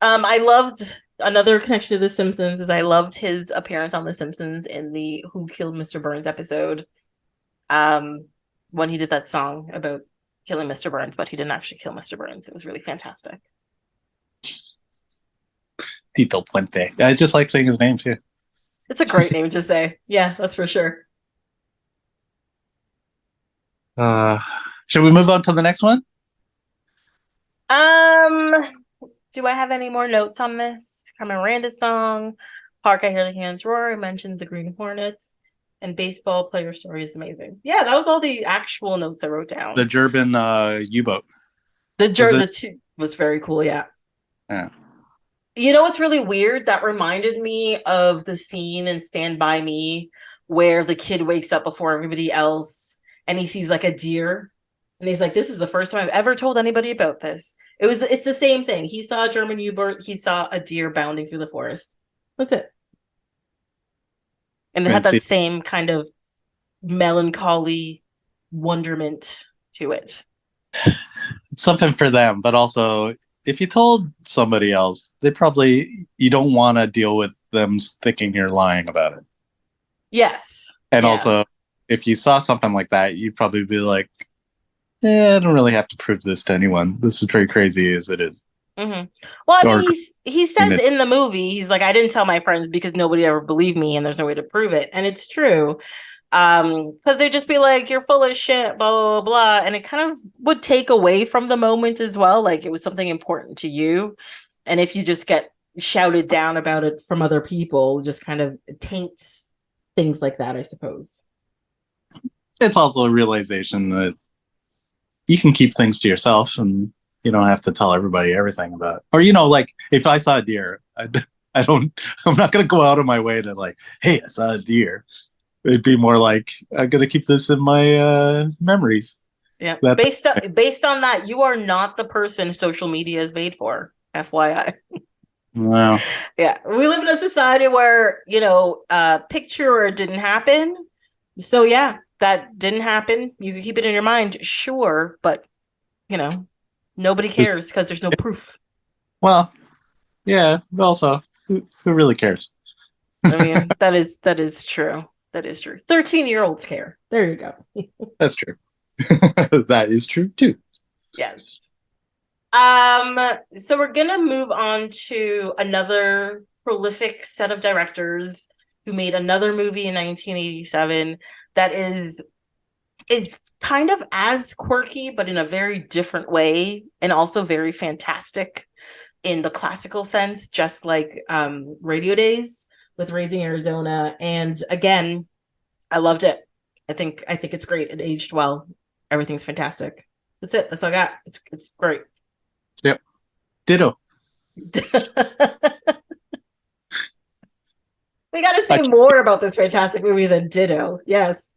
I loved another connection to The Simpsons is I loved his appearance on The Simpsons in the Who Killed Mr. Burns episode. When he did that song about killing Mr. Burns, but he didn't actually kill Mr. Burns. It was really fantastic. Tito Puente. I just like saying his name too. It's a great name to say. Yeah, that's for sure. Should we move on to the next one? Do I have any more notes on this? Miranda song, Park I Hear the Hands Roar. I mentioned the Green Hornets, and baseball player story is amazing. Yeah, that was all the actual notes I wrote down. The German U-boat. The two was very cool. Yeah. Yeah. You know what's really weird? That reminded me of the scene in Stand By Me where the kid wakes up before everybody else and he sees like a deer. And he's like, this is the first time I've ever told anybody about this. It's the same thing. He saw a German U-boat. He saw a deer bounding through the forest. That's it. And it had that same kind of melancholy wonderment to it. It's something for them, but also if you told somebody else, you don't want to deal with them thinking you're lying about it. Yes. And also, if you saw something like that, you'd probably be like, I don't really have to prove this to anyone. This is very crazy as it is. Mm-hmm. Well, I mean, he says in the movie, he's like, I didn't tell my friends because nobody ever believed me and there's no way to prove it. And it's true. Because they'd just be like, you're full of shit, blah, blah, blah, blah. And it kind of would take away from the moment as well. Like it was something important to you. And if you just get shouted down about it from other people, just kind of taints things like that, I suppose. It's also a realization that you can keep things to yourself and you don't have to tell everybody everything about it. Or, like if I saw a deer, I'm not gonna go out of my way to like, hey, I saw a deer. It'd be more like I'm gonna keep this in my memories. Yeah. That Based on that, you are not the person social media is made for. FYI. wow. Yeah. We live in a society where, picture or it didn't happen. So yeah, that didn't happen. You can keep it in your mind, sure, but nobody cares because there's no proof. Well, yeah. Also, who really cares? I mean, that is true. That is true. 13-year-olds care. There you go. That's true. That is true too. Yes. So we're gonna move on to another prolific set of directors who made another movie in 1987 that is kind of as quirky, but in a very different way, and also very fantastic in the classical sense, just like Radio Days with Raising Arizona. And again, I loved it. I think it's great. It aged well. Everything's fantastic. That's it. That's all I got. It's great. Yep. Ditto. We got to say more about this fantastic movie than Ditto. Yes.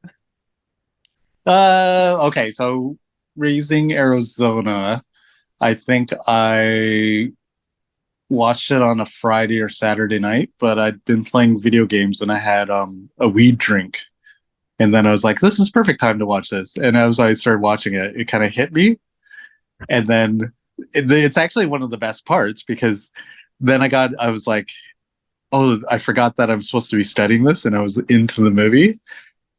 Okay, so Raising Arizona, I think I watched it on a Friday or Saturday night, but I'd been playing video games and I had a weed drink. And then I was like, this is perfect time to watch this. And as I started watching it, it kind of hit me. And then it's actually one of the best parts because then I was like, oh, I forgot that I'm supposed to be studying this. And I was into the movie.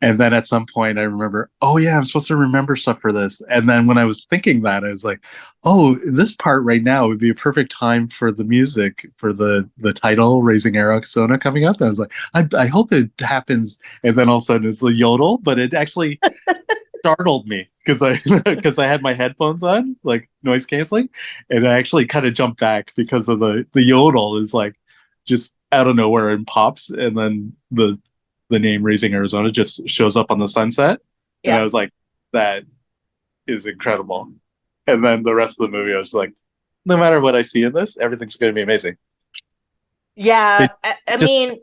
And then at some point I remember, oh yeah, I'm supposed to remember stuff for this. And then when I was thinking that, I was like, oh, this part right now would be a perfect time for the music for the title, Raising Arizona, coming up. And I was like, I hope it happens. And then all of a sudden it's the yodel, but it actually startled me because I had my headphones on, like noise canceling, and I actually kind of jumped back because of the yodel is like just out of nowhere and pops, and then the name Raising Arizona just shows up on the sunset. And I Yeah. was like, that is incredible. And then the rest of the movie, I was like, no matter what I see in this, everything's going to be amazing. Yeah. It I just, mean,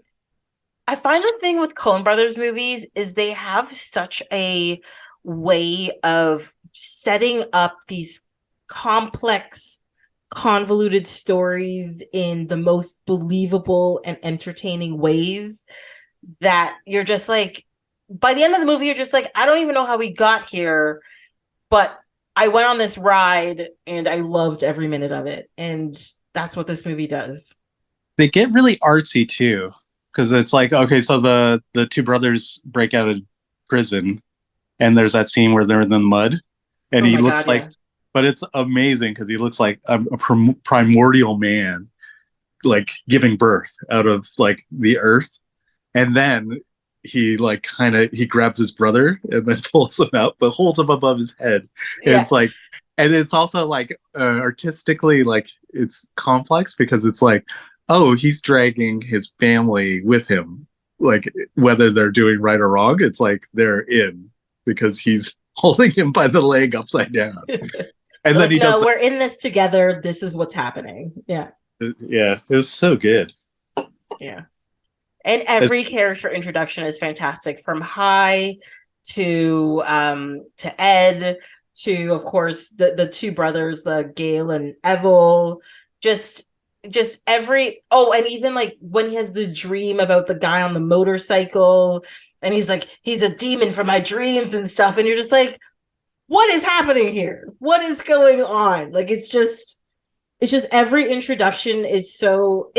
I find the thing with Coen Brothers movies is they have such a way of setting up these complex, convoluted stories in the most believable and entertaining ways that you're just like, by the end of the movie, you're just like, I don't even know how we got here, but I went on this ride and I loved every minute of it. And that's what this movie does. they get really artsy too. Because it's like, okay, so the two brothers break out of prison, and there's that scene where they're in the mud, and Oh he my looks God, like, yeah. but it's amazing because he looks like a primordial man, like giving birth out of like the earth. And then he like kind of he grabs his brother and then pulls him out, but holds him above his head. And Yeah. it's like, and it's also like artistically like it's complex because it's like, oh, he's dragging his family with him, like whether they're doing right or wrong. It's like they're in because he's holding him by the leg upside down, and then Like, he does no, we're in this together. This is what's happening. Yeah. yeah, it's so good. Yeah. And It's, every character introduction is fantastic, from High to Ed to, of course, the two brothers, Gail and Evil. Just every, oh, and even like when he has the dream about the guy on the motorcycle, and he's like, he's a demon from my dreams and stuff, and you're just like, what is happening here? What is going on? Like, it's just every introduction is so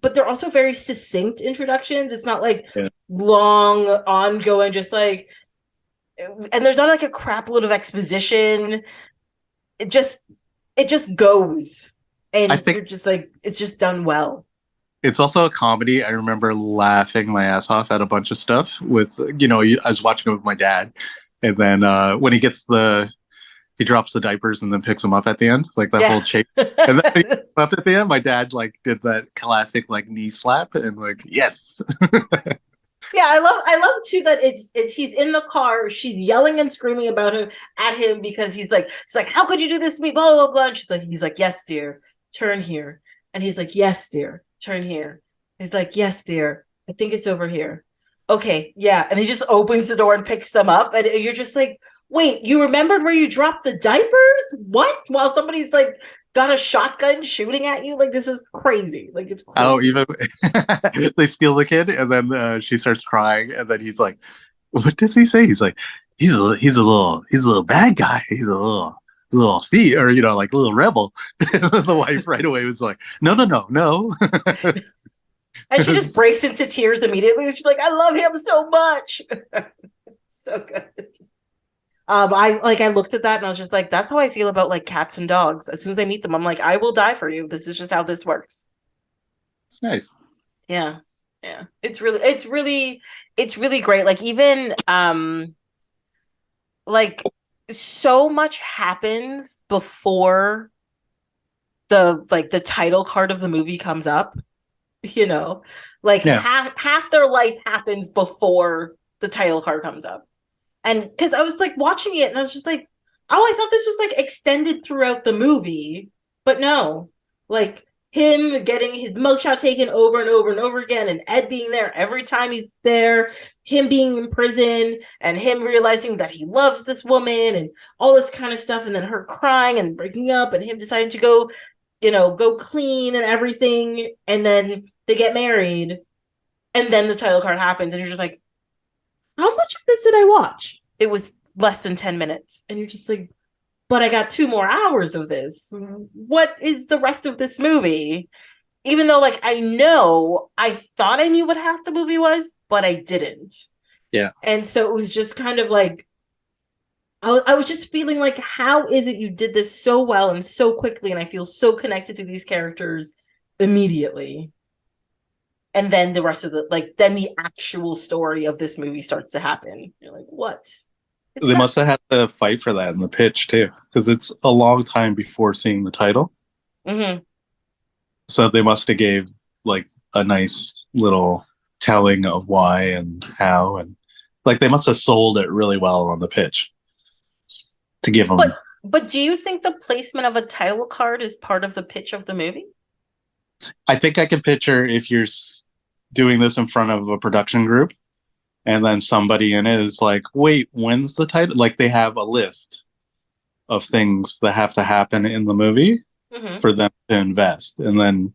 but they're also very succinct introductions. It's not like yeah. long ongoing, just like, and there's not like a crap load of exposition. It just goes, I and think you're just like, it's just done well. it's also a comedy. I remember laughing my ass off at a bunch of stuff with, I was watching it with my dad. And then when he drops the diapers and then picks them up at the end, like that Yeah. whole chase. And then he picks them up at the end, my dad like did that classic like knee slap and like, yes. Yeah, I love too that it's he's in the car, she's yelling and screaming about him at him because he's like, how could you do this to me? Blah blah blah. And he's like, yes, dear, turn here. And he's like, yes, dear, turn here. He's like, yes, dear. I think it's over here. Okay, yeah. And he just opens the door and picks them up. And you're just like, wait, you remembered where you dropped the diapers? What? While somebody's like got a shotgun shooting at you? Like, this is crazy. Like, it's Oh, crazy. even they steal the kid, and then she starts crying, and then he's like, "What does he say?" He's like, he's a little bad guy. He's a little thief, or like a little rebel." And then the wife right away was like, "No, no, no, no." And she just breaks into tears immediately. She's like, I love him so much. So good. I looked at that and I was just like, that's how I feel about like cats and dogs. As soon as I meet them, I'm like, I will die for you. This is just how this works. It's nice. Yeah. Yeah. It's really great. Like even like so much happens before the title card of the movie comes up, you know. Like Yeah, half their life happens before the title card comes up. And because I was like watching it and I was just like, oh, I thought this was like extended throughout the movie. But no, like him getting his mugshot taken over and over and over again, and Ed being there every time he's there, him being in prison, and him realizing that he loves this woman and all this kind of stuff, and then her crying and breaking up, and him deciding to go, go clean and everything, and then they get married, and then the title card happens, and you're just like, how much of this did I watch? It was less than 10 minutes. And you're just like, but I got 2 more hours of this. What is the rest of this movie? Even though, like, I thought I knew what half the movie was, but I didn't. yeah. And so it was just kind of like, I was just feeling like, how is it you did this so well and so quickly? And I feel so connected to these characters immediately. And then the rest of then the actual story of this movie starts to happen. You're like, what? It's They not. must have had to fight for that in the pitch too, because it's a long time before seeing the title. Mm-hmm. So they must have gave like a nice little telling of why and how, and like they must have sold it really well on the pitch to give them. But do you think the placement of a title card is part of the pitch of the movie? I think I can picture if you're doing this in front of a production group, and then somebody in it is like, "Wait, when's the title?" Like they have a list of things that have to happen in the movie Mm-hmm. for them to invest, and then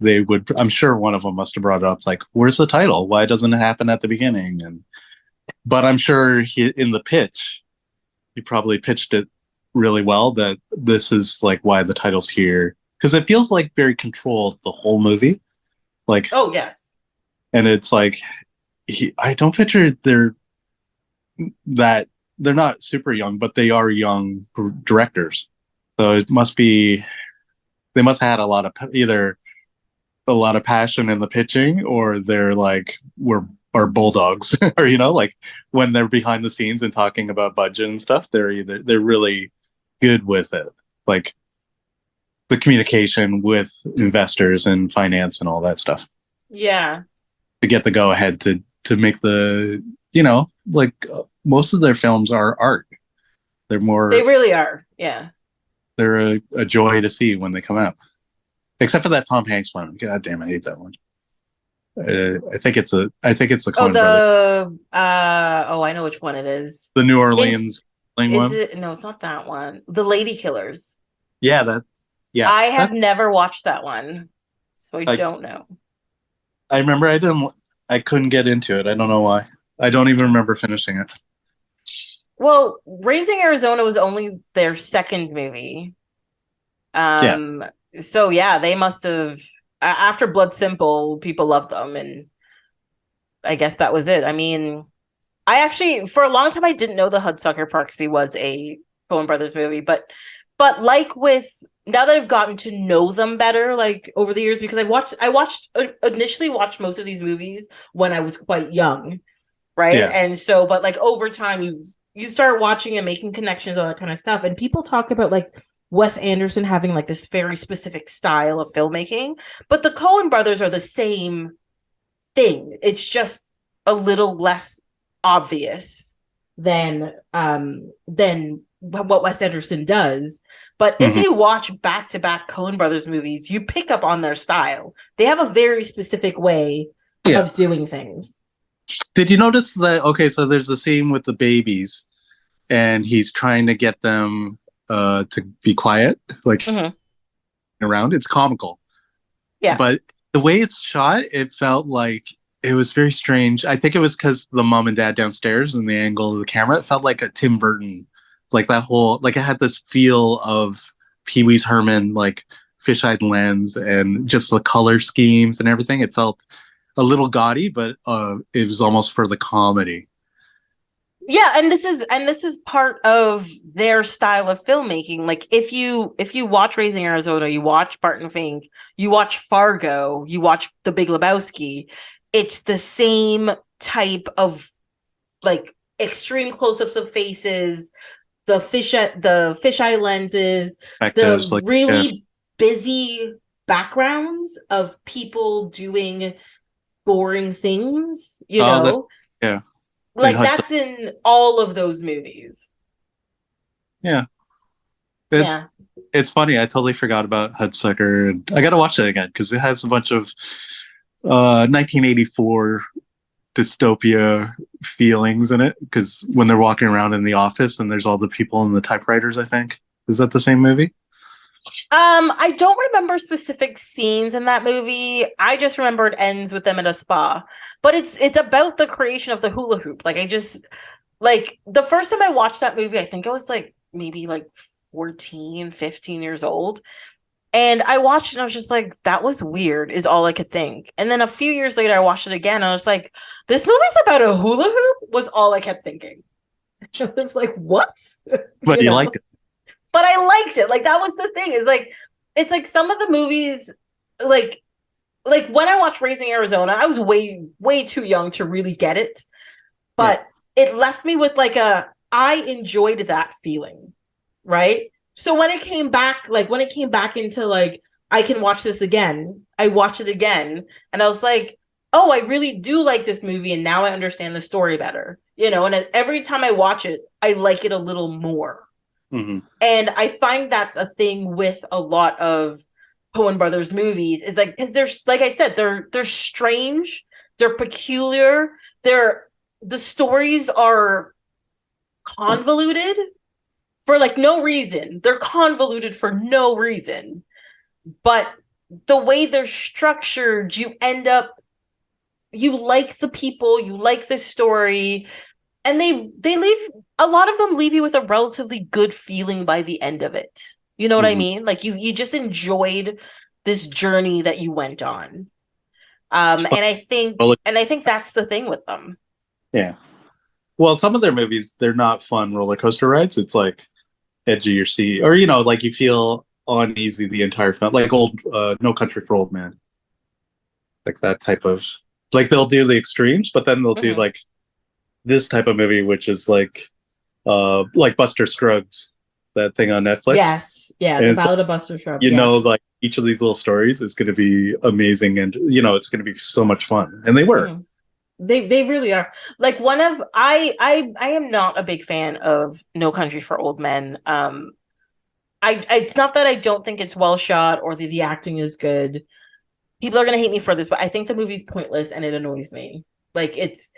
they would. I'm sure one of them must have brought it up, like, "Where's the title? Why doesn't it happen at the beginning?" And but I'm sure in the pitch, he probably pitched it really well that this is like why the title's here, because it feels like very controlled the whole movie, like, Oh yes. and it's like I don't picture that they're not super young, but they are young directors, so it must be they must have had a lot of either a lot of passion in the pitching, or they're like we're are bulldogs, or like when they're behind the scenes and talking about budget and stuff, they're really good with it, like the communication with investors and finance and all that stuff Yeah. to get the go ahead to make the like most of their films are art. They're They more really are. Yeah. they're a joy to see when they come out. Except for that Tom Hanks one. God damn, I hate that one. I think it's the Oh, Coen brothers. I know which one it is. The New It's Orleans is one. it no, it's not that one. The Lady Killers. Yeah, that yeah. I have That never watched that one, so I I don't know. I remember I couldn't get into it. I don't know why. I don't even remember finishing it. Well, Raising Arizona was only their second movie. Yeah. Um, so yeah, they must have after Blood Simple, people loved them, and I guess that was it. I mean, I actually for a long time I didn't know the Hudsucker Proxy was a Coen Brothers movie, but like with now that I've gotten to know them better, like over the years, because I initially watched most of these movies when I was quite young, right? Yeah. And so, but like over time, you start watching and making connections, all that kind of stuff, and people talk about like Wes Anderson having like this very specific style of filmmaking, but the Coen Brothers are the same thing. It's just a little less obvious than what Wes Anderson does. But if Mhm. you watch back to back Coen Brothers movies, you pick up on their style. They have a very specific way Yeah. of doing things. Did you notice that? Okay, so there's the scene with the babies, and he's trying to get them to be quiet, like Mm-hmm. around. It's comical, Yeah. but the way it's shot, it felt like it was very strange. I think it was because the mom and dad downstairs and the angle of the camera. It felt like a Tim Burton, like that whole, like it had this feel of Pee Wee's Herman, like fisheye lens and just the color schemes and everything. It felt a little gaudy, but it was almost for the comedy. Yeah, and this is part of their style of filmmaking. Like if you watch Raising Arizona, you watch Barton Fink, you watch Fargo, you watch The Big Lebowski, it's the same type of like extreme close-ups of faces, the fisheye lenses, Perspectives, the like yeah. really busy backgrounds of people doing boring things, Oh, that's yeah. In like Hudson, that's in all of those movies. yeah. It Yeah. it's funny. I totally forgot about Hudsucker, and I got to watch it again because it has a bunch of 1984 dystopia feelings in it. Because when they're walking around in the office and there's all the people in the typewriters, I think is that the same movie? I don't remember specific scenes in that movie. I just remember it ends with them at a spa. But it's about the creation of the hula hoop. Like I just like the first time I watched that movie, I think I was like maybe like 14, 15 years old. And I watched it and I was just like, that was weird, is all I could think. And then a few years later, I watched it again and I was like, this movie's about a hula hoop, was all I kept thinking. I was like, what? But you you know? liked it. But I liked it. Like that was the thing. Is like it's like some of the movies, like when I watched Raising Arizona, I was way too young to really get it. Yeah. But it left me with like I enjoyed that feeling, right? So when it came back, like when it came back into like I can watch this again, I watched it again, and I was like, oh, I really do like this movie, and now I understand the story better, And every time I watch it, I like it a little more. Mm-hmm. And I find that's a thing with a lot of Coen Brothers movies is like because they're like I said, they're strange, they're peculiar, the stories are convoluted for like no reason. They're convoluted for no reason. But the way they're structured, you like the people, you like the story, and they leave a lot of them leave you with a relatively good feeling by the end of it. You know what I Mm-hmm. mean? Like you just enjoyed this journey that you went on. It's fun. And I think that's the thing with them. Yeah. Well, some of their movies, they're not fun roller coaster rides. It's like edge of your seat, or like you feel uneasy the entire film, like old No Country for Old Men, like that type of, like they'll do the extremes, but then they'll do Mm-hmm. like this type of movie, which is like Buster Scruggs, that thing on Netflix, Yes. Yeah, and the it's like, Ballad of Buster Scruggs. Yeah. like each of these little stories is going to be amazing, and it's going to be so much fun, and they were. Mm-hmm. They really are. Like one of I am not a big fan of No Country for Old Men. I it's not that I don't think it's well shot or the acting is good. People are gonna hate me for this, but I think the movie's pointless and it annoys me. Like it's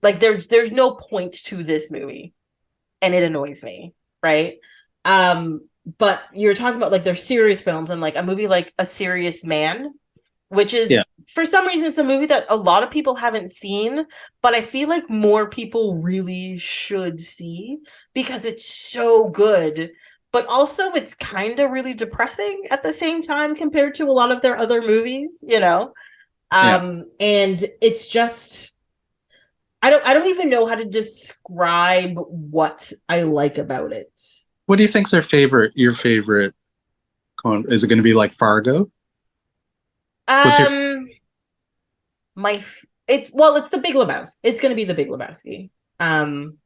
like there's no point to this movie and it annoys me, right? Um, but you're talking about like their serious films and like a movie like A Serious Man, which is Yeah. for some reason it's a movie that a lot of people haven't seen, but I feel like more people really should see because it's so good. But also it's kind of really depressing at the same time compared to a lot of their other movies. Yeah. And it's just I don't even know how to describe what I like about it. What do you think's your favorite is it going to be like Fargo? What's your Um it's the Big Lebowski. It's going to be the Big Lebowski. Um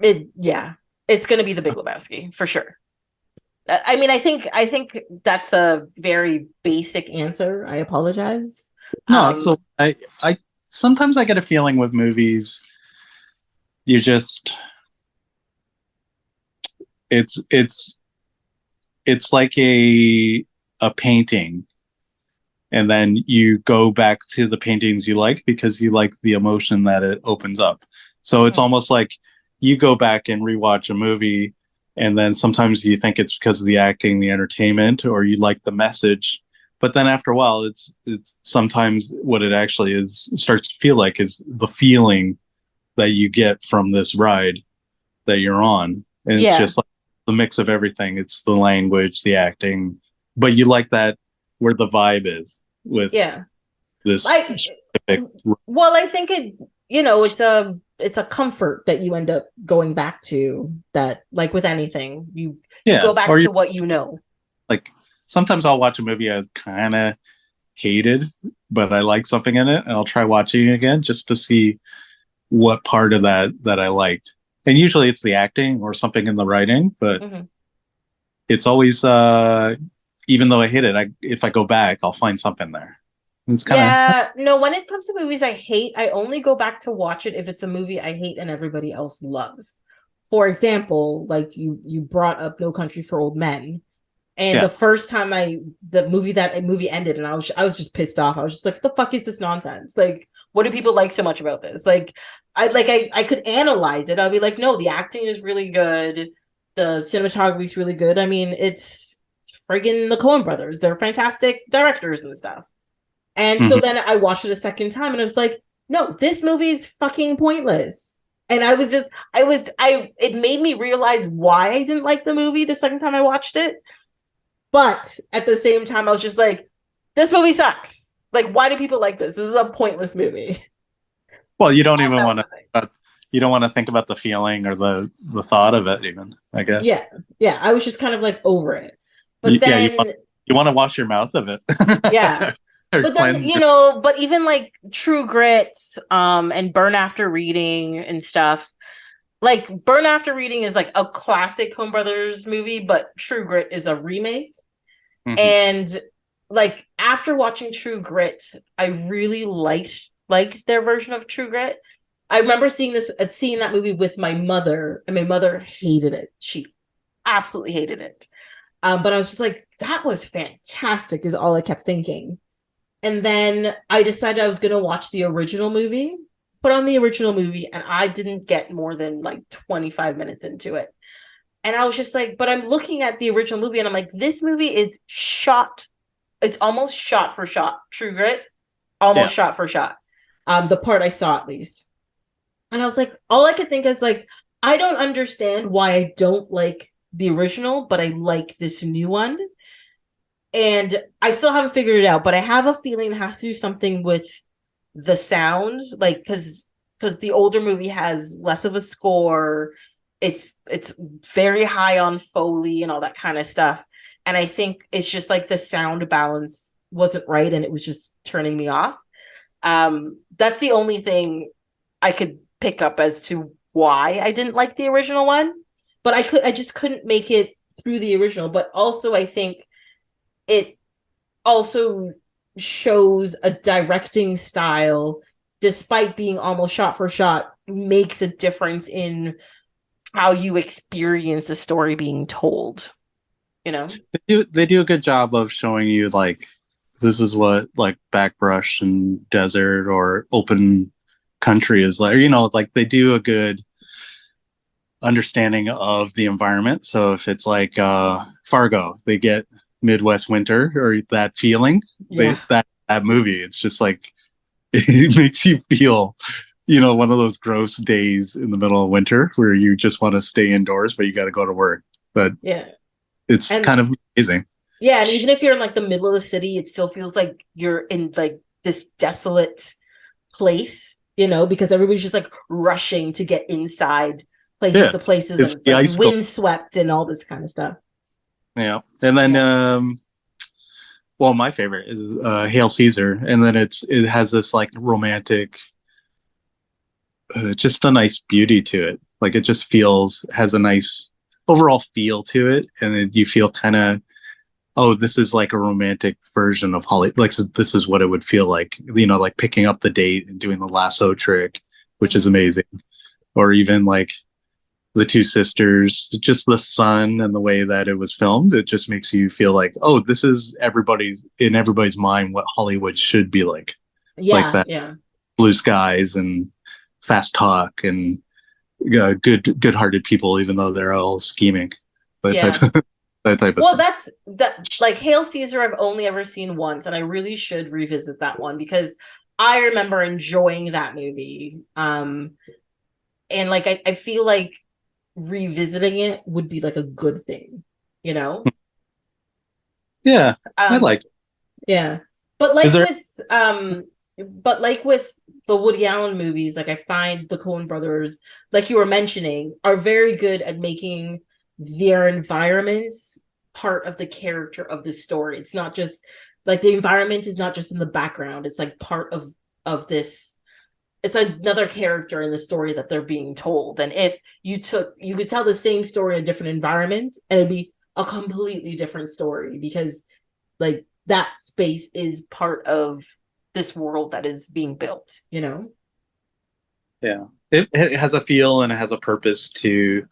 yeah, it's going to be the Big Lebowski for sure. I mean, I think that's a very basic answer. I apologize. No, so Um I sometimes I get a feeling with movies, you just it's it's like a painting, and then you go back to the paintings you like because you like the emotion that it opens up. So it's Mhm. almost like you go back and rewatch a movie, and then sometimes you think it's because of the acting, the entertainment, or you like the message. But then after a while, it's sometimes what it actually is starts to feel like is the feeling that you get from this ride that you're on. And it's Yeah. just like the mix of everything. It's the language, the acting, but you like that where the vibe is with Yeah. this Like, specific. well, I think it's a comfort that you end up going back to, that like with anything, you Yeah. go back Or you to what you know. like sometimes I'll watch a movie I kind of hated, but I like something in it, and I'll try watching it again just to see what part of that I liked. And usually it's the acting or something in the writing, but Mhm. it's always even though I hate it, if I go back, I'll find something there. It's kind of Yeah, no, when it comes to movies I hate, I only go back to watch it if it's a movie I hate and everybody else loves. For example, like you brought up No Country for Old Men. And yeah. the first time the movie ended, and I was just pissed off. I was just like, what the fuck is this nonsense? Like, what do people like so much about this? Like, I could analyze it. I'll be like, no, the acting is really good. The cinematography is really good. I mean, it's friggin' the Coen brothers. They're fantastic directors and stuff. And so Mhm. then I watched it a second time and I was like, no, this movie is fucking pointless. And I was just, it made me realize why I didn't like the movie the second time I watched it. But at the same time, I was just like, this movie sucks. Like, why do people like this? This is a pointless movie. Well, you don't even That want was to. the thing. You don't want to think about the feeling or the thought of it. Even I guess. Yeah. Yeah. I was just kind of like over it. But Yeah, then, you want to wash your mouth of it yeah. or But then, cleanse. but even like True Grit, and Burn After Reading and stuff, like Burn After Reading is like a classic Home Brothers movie, but True Grit is a remake. Mhm. And like after watching True Grit, I really liked their version of True Grit. I remember seeing that movie with my mother, and my mother hated it. She absolutely hated it. But I was just like, that was fantastic, is all I kept thinking. And then I decided I was gonna watch the original movie, put on the original movie, and I didn't get more than like 25 minutes into it. And I was just like, but I'm looking at the original movie and I'm like, this movie is shot. It's almost shot for shot. True Grit, Yeah. almost shot for shot. The part I saw at least. And I was like, all I could think is like, I don't understand why I don't like the original, but I like this new one. And I still haven't figured it out, but I have a feeling it has to do something with the sound, like because the older movie has less of a score. It's very high on Foley and all that kind of stuff. And I think it's just like the sound balance wasn't right and it was just turning me off. That's the only thing I could pick up as to why I didn't like the original one. But I just couldn't make it through the original. But also I think it also shows a directing style, despite being almost shot for shot, makes a difference in how you experience a story being told, you know? They do a good job of showing you like this is what like backbrush and desert or open country is like. Like they do a good understanding of the environment. So if it's like Fargo, they get Midwest winter or that feeling. Yeah. That movie, it's just like it makes you feel, one of those gross days in the middle of winter where you just want to stay indoors, but you got to go to work. But Yeah. it's And kind of amazing. yeah, and even if you're in like the middle of the city, it still feels like you're in like this desolate place, because everybody's just like rushing to get inside places Yeah, to places and it's it's the like ice storm. windswept and all this kind of stuff. Yeah, and then Yeah. well, my favorite is Hail Caesar, and then it has this like romantic, just a nice beauty to it. Like it just has a nice overall feel to it, and then you feel kind of, oh, this is like a romantic version of Holly. Like this is what it would feel like, like picking up the date and doing the lasso trick, which is Mhm. amazing. Or even like the two sisters, just the sun and the way that it was filmed. It just makes you feel like, oh, this is everybody's mind what Hollywood should be like Yeah, that yeah. blue skies and fast talk and good-hearted people, even though they're all scheming. That type Yeah. of that type of Well, thing. that's that like Hail Caesar I've only ever seen once, and I really should revisit that one because I remember enjoying that movie. And like I feel like revisiting it would be like a good thing, you know? Yeah, I Um, like. yeah. But Is like there? with but like with the Woody Allen movies, like I find the Coen brothers, like you were mentioning, are very good at making their environments part of the character of the story. It's not just like the environment is not just in the background. It's like part of this. It's another character in the story that they're being told. And if you could tell the same story in a different environment, and it'd be a completely different story because like that space is part of this world that is being built, you know? Yeah, it has a feel and it has a purpose to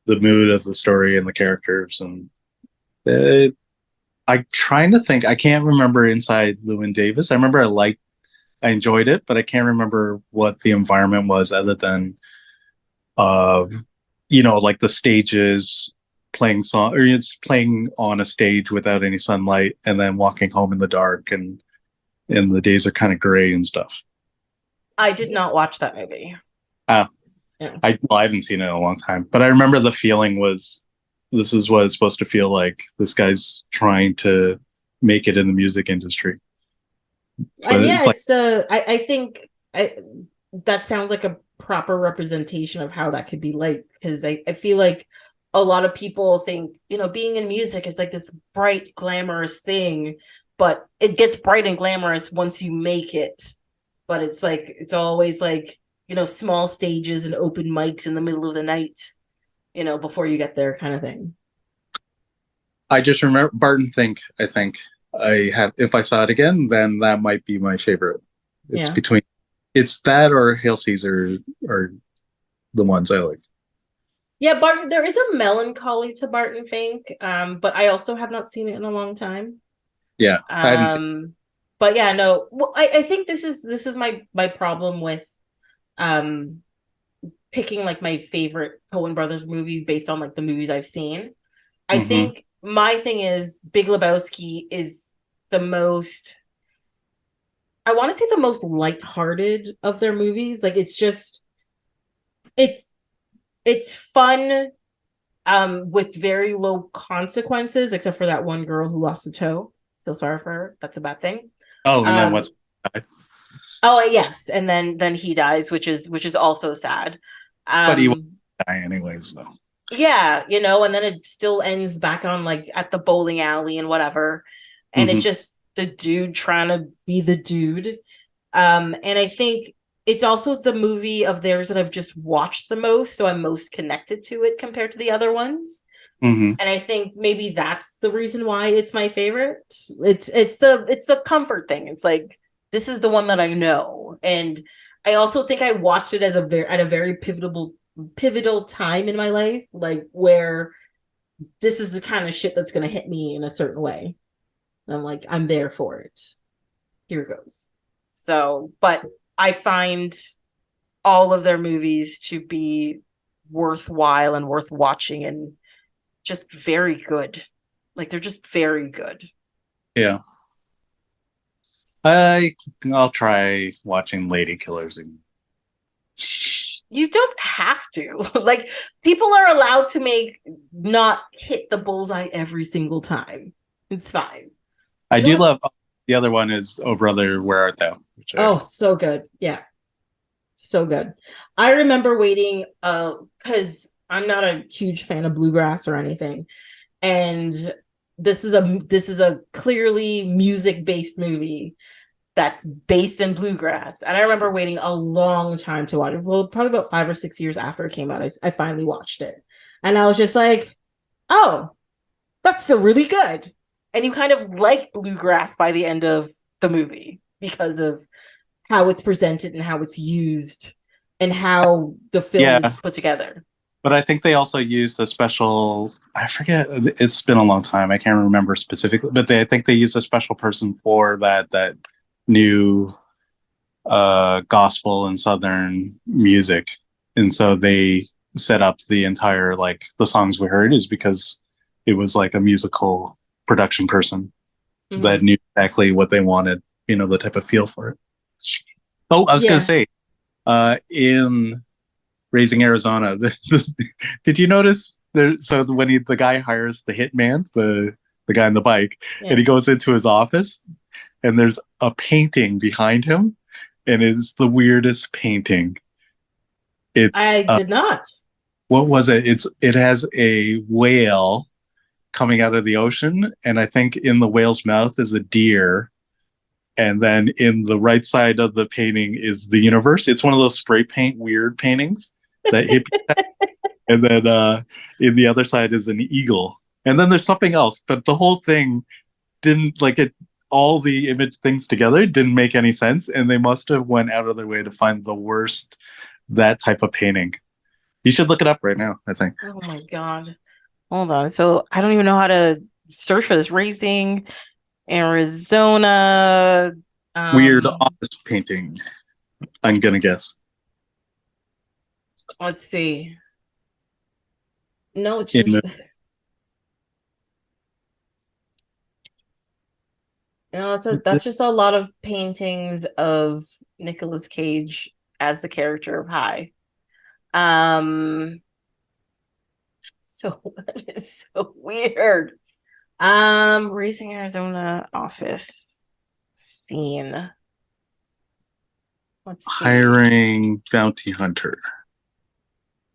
the mood of the story and the characters, and it, I'm trying to think. I can't remember Inside Llewyn Davis. I remember I enjoyed it, but I can't remember what the environment was other than uh like the stages playing song or it's playing on a stage without any sunlight and then walking home in the dark and the days are kind of gray and stuff. I did not watch that movie. Uh, Yeah. I haven't seen it in a long time, but I remember the feeling was this is what it's supposed to feel like. This guy's trying to make it in the music industry, but And yeah, it's like, it's the I think that sounds like a proper representation of how that could be like because I feel like a lot of people think, being in music is like this bright, glamorous thing, but it gets bright and glamorous once you make it. But it's like it's always like, small stages and open mics in the middle of the night, before you get there kind of thing. I just remember Barton Fink. I think I have. If I saw it again, then that might be my favorite. It's Yeah. between it's that or Hail Caesar are the ones I like. Yeah, Barton, there is a melancholy to Barton Fink, but I also have not seen it in a long time. Yeah, I haven't seen. Um, but yeah, no. Well, I think this is my problem with um picking like my favorite Coen Brothers movies based on like the movies I've seen. I Hmm. think my thing is Big Lebowski is the most I want to say the most lighthearted of their movies. Like it's it's fun with very low consequences, except for that one girl who lost a toe. Feel sorry for her. That's a bad thing. Oh, and then Um what's oh yes, and then he dies, which is also sad. but he won't Um die anyways, though. yeah, and then it still ends back on like at the bowling alley and whatever. And it's Hmm. just the dude trying to be the dude. And I think it's also the movie of theirs that I've just watched the most, so I'm most connected to it compared to the other ones. Hmm. And I think maybe that's the reason why it's my favorite. It's the comfort thing. It's like this is the one that I know, and I also think I watched it as at a very pivotal time in my life, like where this is the kind of shit that's going to hit me in a certain way. And I'm like, I'm there for it. Here it goes. So, but I find all of their movies to be worthwhile and worth watching and just very good. Like they're just very good. Yeah, I I'll try watching Lady Killers again. You don't have to. Like people are allowed to make not hit the bullseye every single time. It's fine. I You do don't love the other one is Oh Brother, Where Art Thou? Which I Oh, so good. Yeah. So good. I remember waiting cuz I'm not a huge fan of bluegrass or anything. And this is a clearly music-based movie that's based in bluegrass. And I remember waiting a long time to watch it. Well, probably about 5 or 6 years after it came out, I finally watched it. And I was just like, oh, that's still really good. And you kind of like bluegrass by the end of the movie because of how it's presented and how it's used and how the film yeah, is put together. But I think they also used a special. I forget. It's been a long time. I can't remember specifically, but I think they used a special person for that new gospel and southern music, and so they set up the entire like the songs we heard is because it was like a musical production person that Mhm. knew exactly what they wanted, the type of feel for it. Oh, I was gonna Yeah. say, in Raising Arizona, did you notice there? So when the guy hires the hitman, the guy on the bike, and Yeah. he goes into his office, and there's a painting behind him, and it's the weirdest painting. It's I did not. what was it? It has a whale coming out of the ocean, and I think in the whale's mouth is a deer, and then in the right side of the painting is the universe. It's one of those spray paint weird paintings that hippie, and then in the other side is an eagle, and then there's something else, but the whole thing didn't like it. All the image things together didn't make any sense, and they must have went out of their way to find the worst that type of painting. You should look it up right now, I think. Oh my God. Hold on. So I don't even know how to search for this. Raising Arizona. Weird Um, office painting, I'm gonna guess. let's see. No, it's In just that's just a lot of paintings of Nicolas Cage as the character of High. Um, so that is so weird. Raising Arizona office scene. Let's see. hiring bounty hunter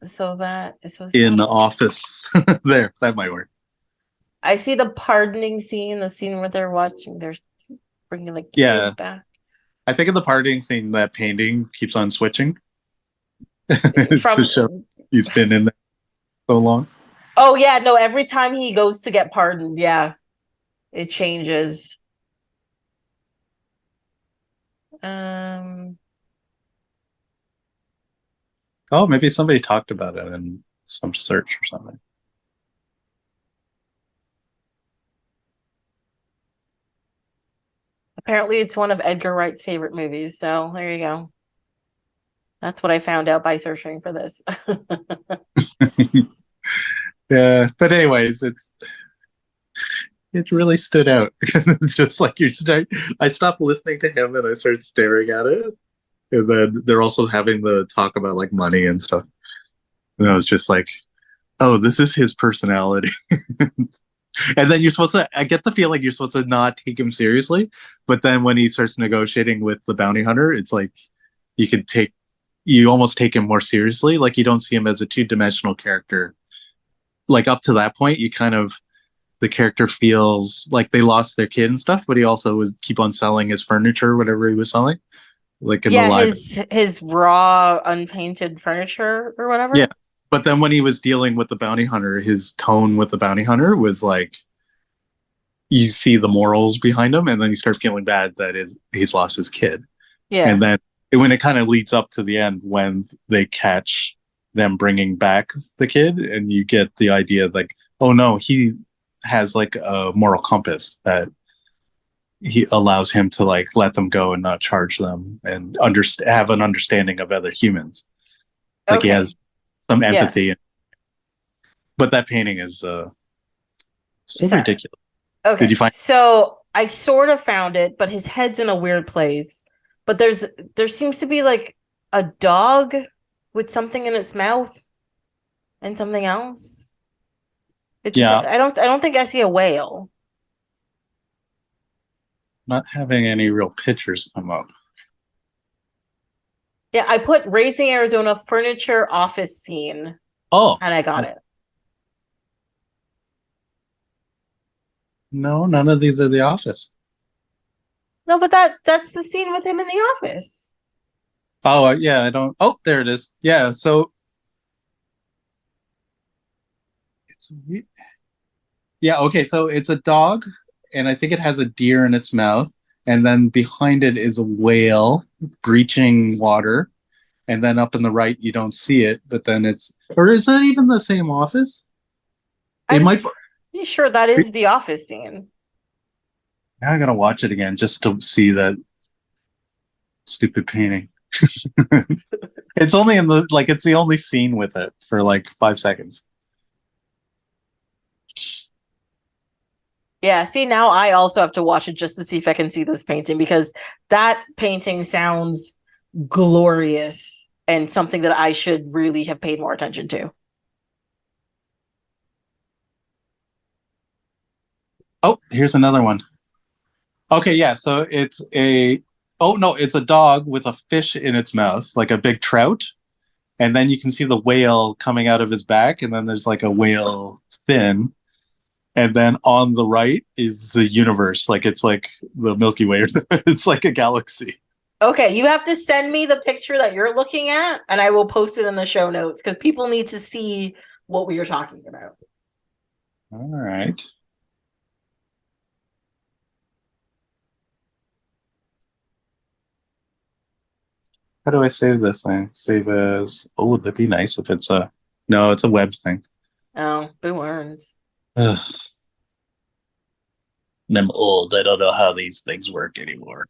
So it's in not. the office. There, that might work. I see the pardoning scene, the scene where they're bringing the Yeah, kid back I think in the parting scene that painting keeps on switching to show from. he's been in there so long. Oh yeah, no. Every time he goes to get pardoned, yeah, it changes. Um, Oh, maybe somebody talked about it in some search or something. apparently it's one of Edgar Wright's favorite movies. So there you go. That's what I found out by searching for this. Yeah, but anyways, it really stood out. It's just like I stopped listening to him and I started staring at it. And then they're also having the talk about like money and stuff. And I was just like, oh, this is his personality. And then I get the feeling you're supposed to not take him seriously. But then when he starts negotiating with the bounty hunter, it's like you could you almost take him more seriously. Like you don't see him as a two-dimensional character. Like up to that point, the character feels like they lost their kid and stuff, but he also was keep on selling his furniture, whatever he was selling, like in the Yeah, live. his raw unpainted furniture or Yeah. whatever. But then when he was dealing with the bounty hunter, his tone with the bounty hunter was like you see the morals behind him, and then you start feeling bad that he's lost his kid. And Yeah. then when it kind of leads up to the end when they catch them bringing back the kid, and you get the idea like, oh no, he has like a moral compass that he allows him to like let them go and not charge them and have an understanding of other humans. Like he Okay. has some Yeah. empathy. But that painting is so Sorry. ridiculous. Did Okay. you find? So I sort of found it, but his head's in a weird place. But there seems to be like a dog with something in its mouth and something else. It just Yeah, I don't think I see a whale. not having any real pictures come up. Yeah, I put Raising Arizona furniture office scene Oh, and I got it. no, none of these are The Office. No, but that's the scene with him in the office. Oh, yeah, I don't. Oh, there it is. Yeah, so it's yeah, okay, so it's a dog, and I think it has a deer in its mouth, and then behind it is a whale breaching water, and then up in the right you don't see it, but then it's, or is that even the same office? It I'm might. pretty sure that is the office scene. Now I gotta watch it again just to see that stupid painting. It's only in the like it's the only scene with it for like 5 seconds. Yeah, see, now I also have to watch it just to see if I can see this painting because that painting sounds glorious and something that I should really have paid more attention to. Oh, here's another one. Okay, yeah, so it's a, oh no, it's a dog with a fish in its mouth, like a big trout, and then you can see the whale coming out of his back, and then there's like a whale fin, and then on the right is the universe, like it's like the Milky Way. It's like a galaxy. Okay, you have to send me the picture that you're looking at, and I will post it in the show notes because people need to see what we are talking about. All right. How do I save this thing? Save as, oh, would that be nice if it's a, no, it's a web thing. Oh, boo earns. Ugh. And I'm old. I don't know how these things work anymore.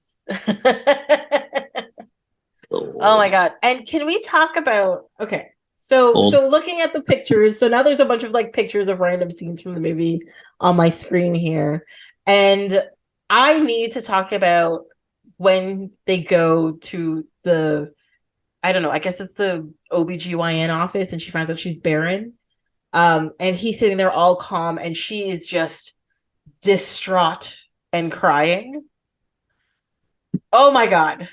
Oh my Old. God. And can we talk about okay. So Old. so looking at the pictures, so now there's a bunch of like pictures of random scenes from the movie on my screen here. And I need to talk about when they go to the I don't know, I guess it's the OBGYN office and she finds out she's barren. And he's sitting there all calm and she is just distraught and crying. Oh my God.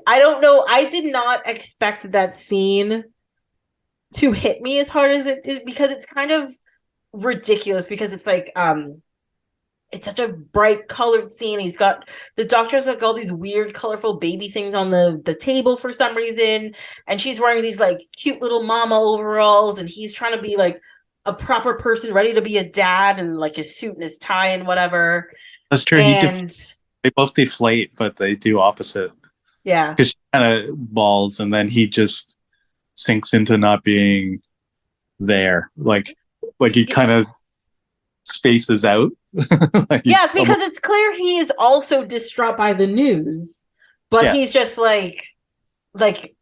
I don't know. I did not expect that scene to hit me as hard as it did because it's kind of ridiculous because it's like it's such a bright colored scene. He's got the doctor's like all these weird colorful baby things on the table for some reason, and she's wearing these like cute little mama overalls, and he's trying to be like a proper person ready to be a dad and like his suit and his tie and whatever. That's true. And They both deflate, but they do opposite. yeah. Because she kind of balls, and then he just sinks into not being there. Like he kind of spaces out. Like Yeah, because it's clear he is also distraught by the news, but yeah. he's just like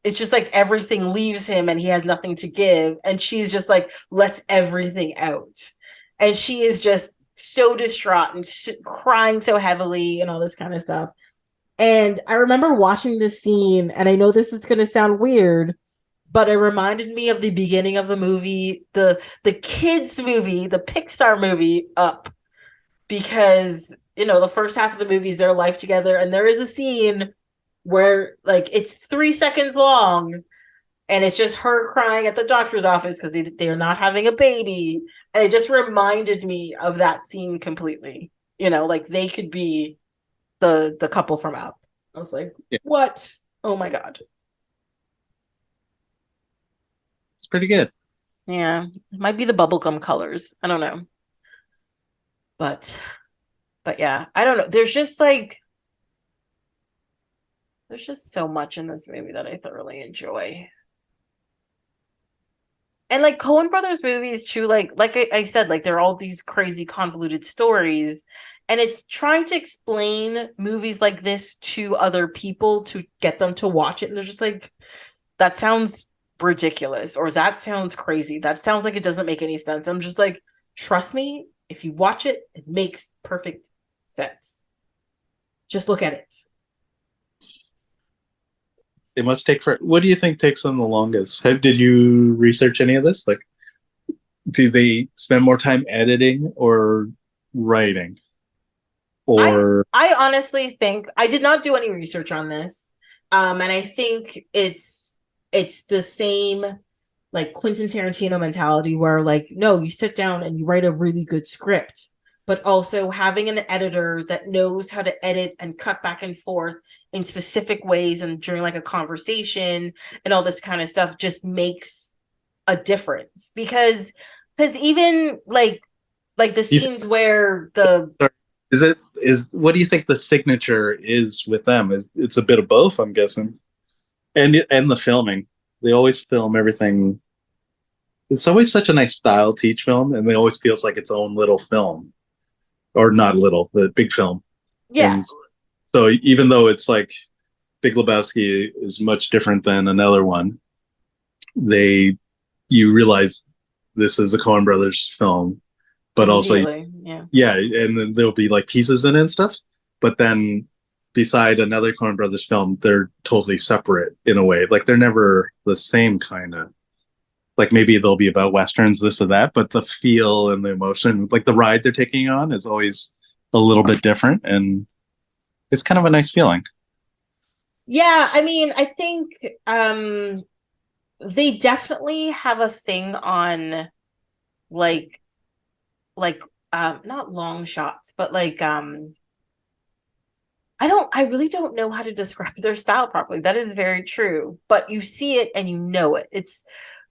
it's just like everything leaves him and he has nothing to give, and she's just like lets everything out, and she is just so distraught and crying so heavily and all this kind of stuff. And I remember watching this scene, and I know this is going to sound weird, but it reminded me of the beginning of the movie, the kids movie, the Pixar movie Up, because you know the first half of the movie is their life together, and there is a scene where like it's 3 seconds long, and it's just her crying at the doctor's office because they're not having a baby, and it just reminded me of that scene completely. You know, like they could be the couple from Up. I was like, Yeah. what? Oh my God. It's pretty good. Yeah, it might be the bubblegum colors. I don't know. But yeah, I don't know. There's just so much in this movie that I thoroughly enjoy. And like Coen Brothers movies too, like I said, like they're all these crazy convoluted stories. And it's trying to explain movies like this to other people to get them to watch it. And they're just like, that sounds ridiculous, or that sounds crazy. That sounds like it doesn't make any sense. I'm just like, trust me, if you watch it, it makes perfect sense. Just look at it. It must take for. What do you think takes them the longest? Did you research any of this? Like, do they spend more time editing or writing? Or I honestly think I did not do any research on this. And I think it's the same like Quentin Tarantino mentality where like no, you sit down and you write a really good script, but also having an editor that knows how to edit and cut back and forth in specific ways and during like a conversation and all this kind of stuff just makes a difference because even like the you scenes where the is what do you think the signature is with them? It's a bit of both, I'm guessing, and the filming. they always film everything. It's always such a nice style to each film, and it always feels like its own little film, or not little, the big film. Yeah. And so even though it's like Big Lebowski is much different than another one, they you realize this is a Coen Brothers film, but also Immediately. Yeah. yeah, and then there'll be like pieces in it and stuff. But then beside another Coen Brothers film, they're totally separate in a way. Like they're never the same kind of. Like maybe they'll be about westerns, this or that, but the feel and the emotion, like the ride they're taking on, is always a little bit different, and it's kind of a nice feeling. Yeah, I mean, I think they definitely have a thing on like like not long shots, but like I really don't know how to describe their style properly. That is very true. But you see it and you know it. It's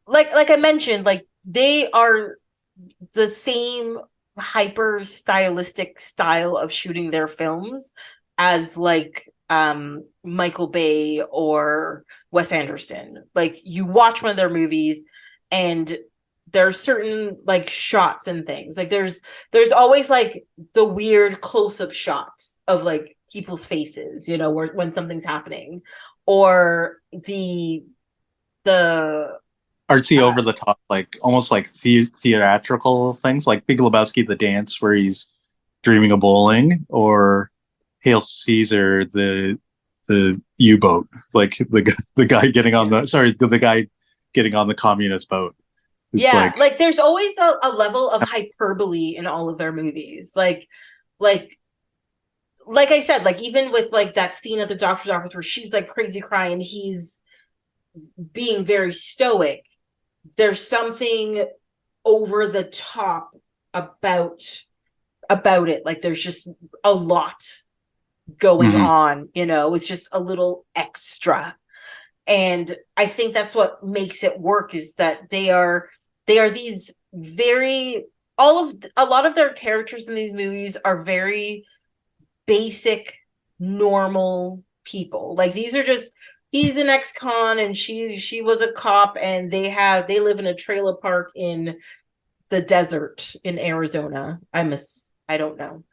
like I mentioned, like they are the same hyper stylistic style of shooting their films as like Michael Bay or Wes Anderson. Like you watch one of their movies and there's certain like shots and things. Like there's always like the weird close-up shot of like people's faces, you know, where when something's happening, or the Artsy, over the top, like almost like theatrical things, like Big Lebowski, the dance where he's dreaming of bowling, or Hail Caesar, the U-boat, like the guy getting on yeah. the guy getting on the communist boat. It's Yeah, like like there's always a level of hyperbole in all of their movies. Like like I said, like even with like that scene at the doctor's office where she's like crazy crying, he's being very stoic. There's something over the top about it. Like there's just a lot going mhm. on, you know, it's just a little extra. And I think that's what makes it work, is that they are these very all of a lot of their characters in these movies are very basic normal people. Like these are just he's an ex-con and she was a cop, and they live in a trailer park in the desert in Arizona. I don't know.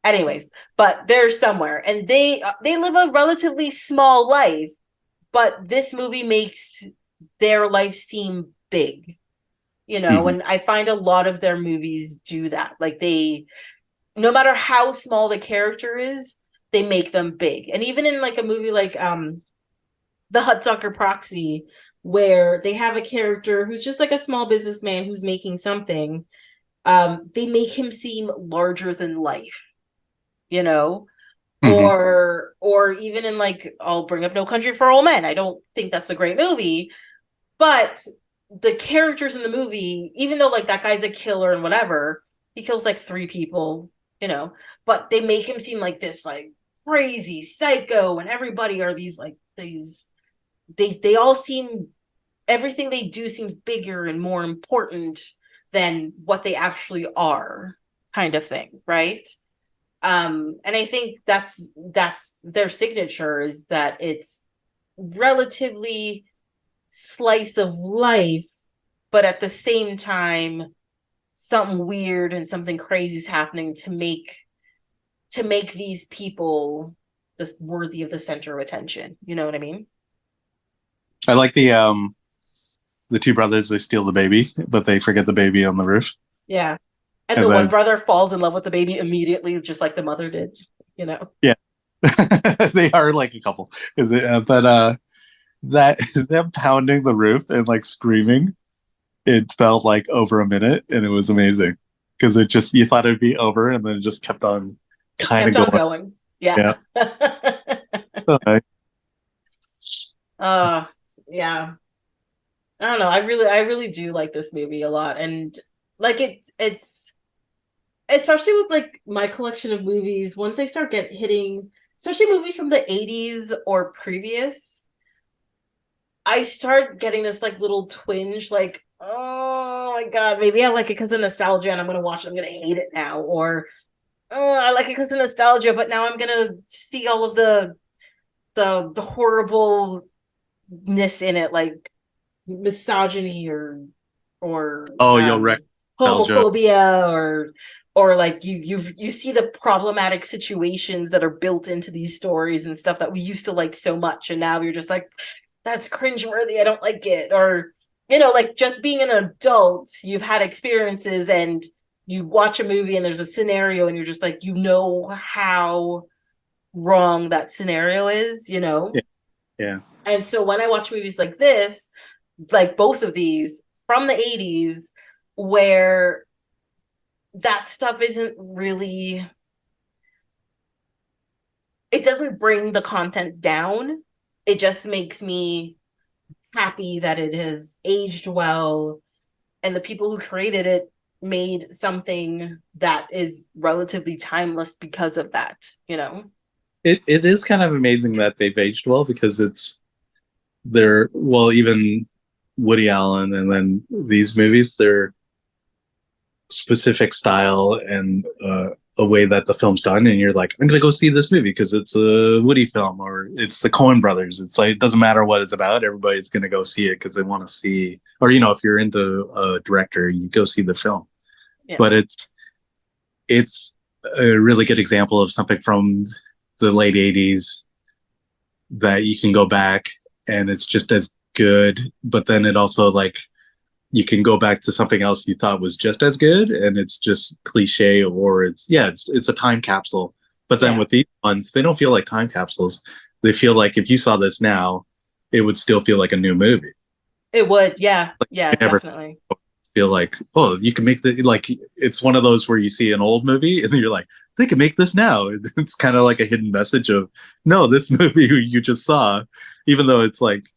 Anyways, but they're somewhere and they live a relatively small life, but this movie makes their life seem big, you know, Mhm. and I find a lot of their movies do that. Like they, no matter how small the character is, they make them big. And even in like a movie like The Hudsucker Proxy, where they have a character who's just like a small businessman who's making something, they make him seem larger than life, you know? Mhm. Or even in like I'll bring up No Country for Old Men. I don't think that's a great movie, but the characters in the movie, even though like that guy's a killer and whatever, he kills like three people, you know, but they make him seem like this like crazy psycho, and everybody are these like these they all seem, everything they do seems bigger and more important than what they actually are, kind of thing, right? And I think that's their signature, is that it's relatively slice of life, but at the same time something weird and something crazy is happening to make these people this worthy of the center of attention, you know what I mean? I like the two brothers. They steal the baby, but they forget the baby on the roof, Yeah. And and the one then brother falls in love with the baby immediately, just like the mother did, you know? yeah, they are like a couple. But that them pounding the roof and like screaming, it felt like over a minute, and it was amazing because it just you thought it'd be over, and then it just kept on Just kind of kept on going. going. Yeah. Yeah, so nice. uh yeah. I don't know. I really do like this movie a lot. And like it's especially with like my collection of movies, once they start hitting, especially movies from the 80s or previous, I start getting this like little twinge, like, oh my god, maybe I like it because of nostalgia and I'm gonna watch it, I'm gonna hate it now. Or oh, I like it because of nostalgia, but now I'm gonna see all of the horribleness in it. Like misogyny or Oh, you'll wreck nostalgia. homophobia or like you see the problematic situations that are built into these stories and stuff that we used to like so much, and now you're just like, that's cringeworthy, I don't like it. Or like just being an adult, you've had experiences and you watch a movie and there's a scenario and you're just like, how wrong that scenario is. Yeah, yeah. And so when I watch movies like this, like both of these from the 80s, where that stuff isn't really, it doesn't bring the content down. It just makes me happy that it has aged well and the people who created it made something that is relatively timeless because of that. It is kind of amazing that they've aged well because they're well, even Woody Allen and then these movies, they're specific style and a way that the film's done, and you're like, I'm gonna go see this movie because it's a Woody film or it's the Coen brothers. It's like it doesn't matter what it's about, everybody's gonna go see it because they want to see, or if you're into a director, you go see the film. Yeah. But it's a really good example of something from the late 80s that you can go back and it's just as good, but then it also like you can go back to something else you thought was just as good and it's just cliche, or it's a time capsule. But then Yeah. with these ones, they don't feel like time capsules. They feel like if you saw this now, it would still feel like a new movie. It would. Yeah. Like, Yeah, you never definitely. feel like, oh, you can make the like it's one of those where you see an old movie and then you're like, they can make this now. It's kind of like a hidden message of no, this movie you just saw, even though it's like